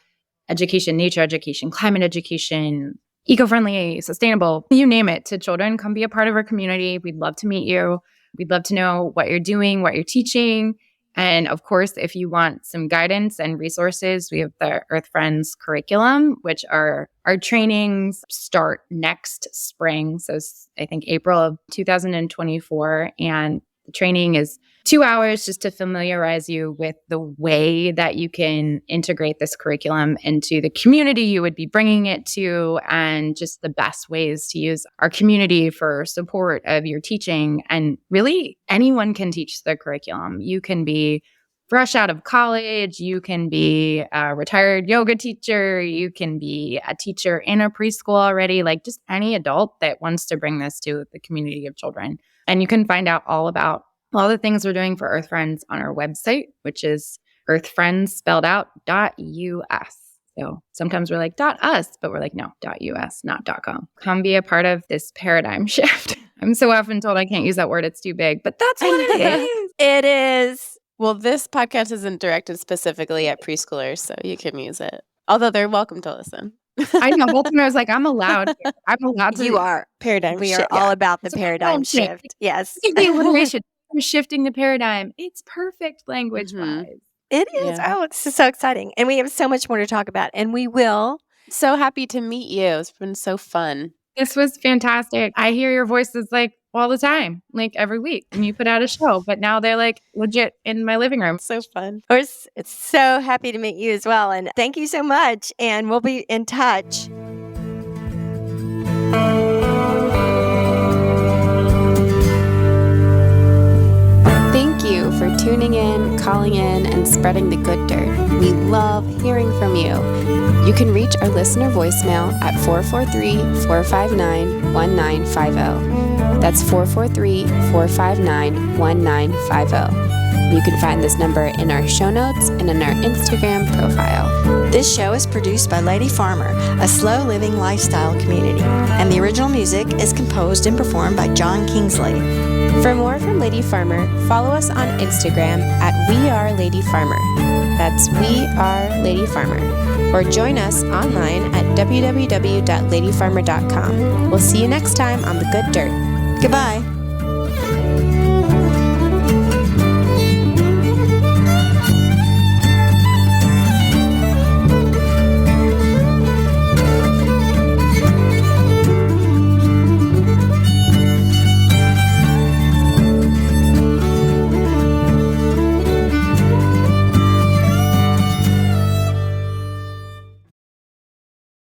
education, nature education, climate education, eco-friendly, sustainable, you name it, to children, come be a part of our community. We'd love to meet you. We'd love to know what you're doing, what you're teaching. And of course, if you want some guidance and resources, we have the Earth Friends curriculum, which our trainings start next spring. So I think April of 2024. And the training is 2 hours just to familiarize you with the way that you can integrate this curriculum into the community you would be bringing it to, and just the best ways to use our community for support of your teaching. And really, anyone can teach the curriculum. You can be fresh out of college, you can be a retired yoga teacher, you can be a teacher in a preschool already, like just any adult that wants to bring this to the community of children. And you can find out all about all the things we're doing for Earth Friends on our website, which is earthfriends spelled out .us. So sometimes we're like .us, but we're like, no, .us, not .com. Come be a part of this paradigm shift. I'm so often told I can't use that word. It's too big, but that's what it is. It is. Well, this podcast isn't directed specifically at preschoolers, so you can use it. Although they're welcome to listen. I know. Both of them, I was like, I'm allowed to. You are. Paradigm We shift. are all about the It's a paradigm paradigm shift. shift. Yes. The alliteration. We're shifting the paradigm. It's perfect language-wise. It is. Yeah. Oh, it's so exciting. And we have so much more to talk about. And we will. So happy to meet you. It's been so fun. This was fantastic. I hear your voices like all the time, like every week when you put out a show, but now they're like legit in my living room. So fun. It's so happy to meet you as well. And thank you so much. And we'll be in touch. Thank you for tuning in, calling in, and spreading the good dirt. We love hearing from you. You can reach our listener voicemail at 443-459-1950. That's 443-459-1950. You can find this number in our show notes and in our Instagram profile. This show is produced by Lady Farmer, a slow living lifestyle community. And the original music is composed and performed by John Kingsley. For more from Lady Farmer, follow us on Instagram at WeAreLadyFarmer. That's We Are Lady Farmer. Or join us online at www.ladyfarmer.com. We'll see you next time on The Good Dirt. Goodbye.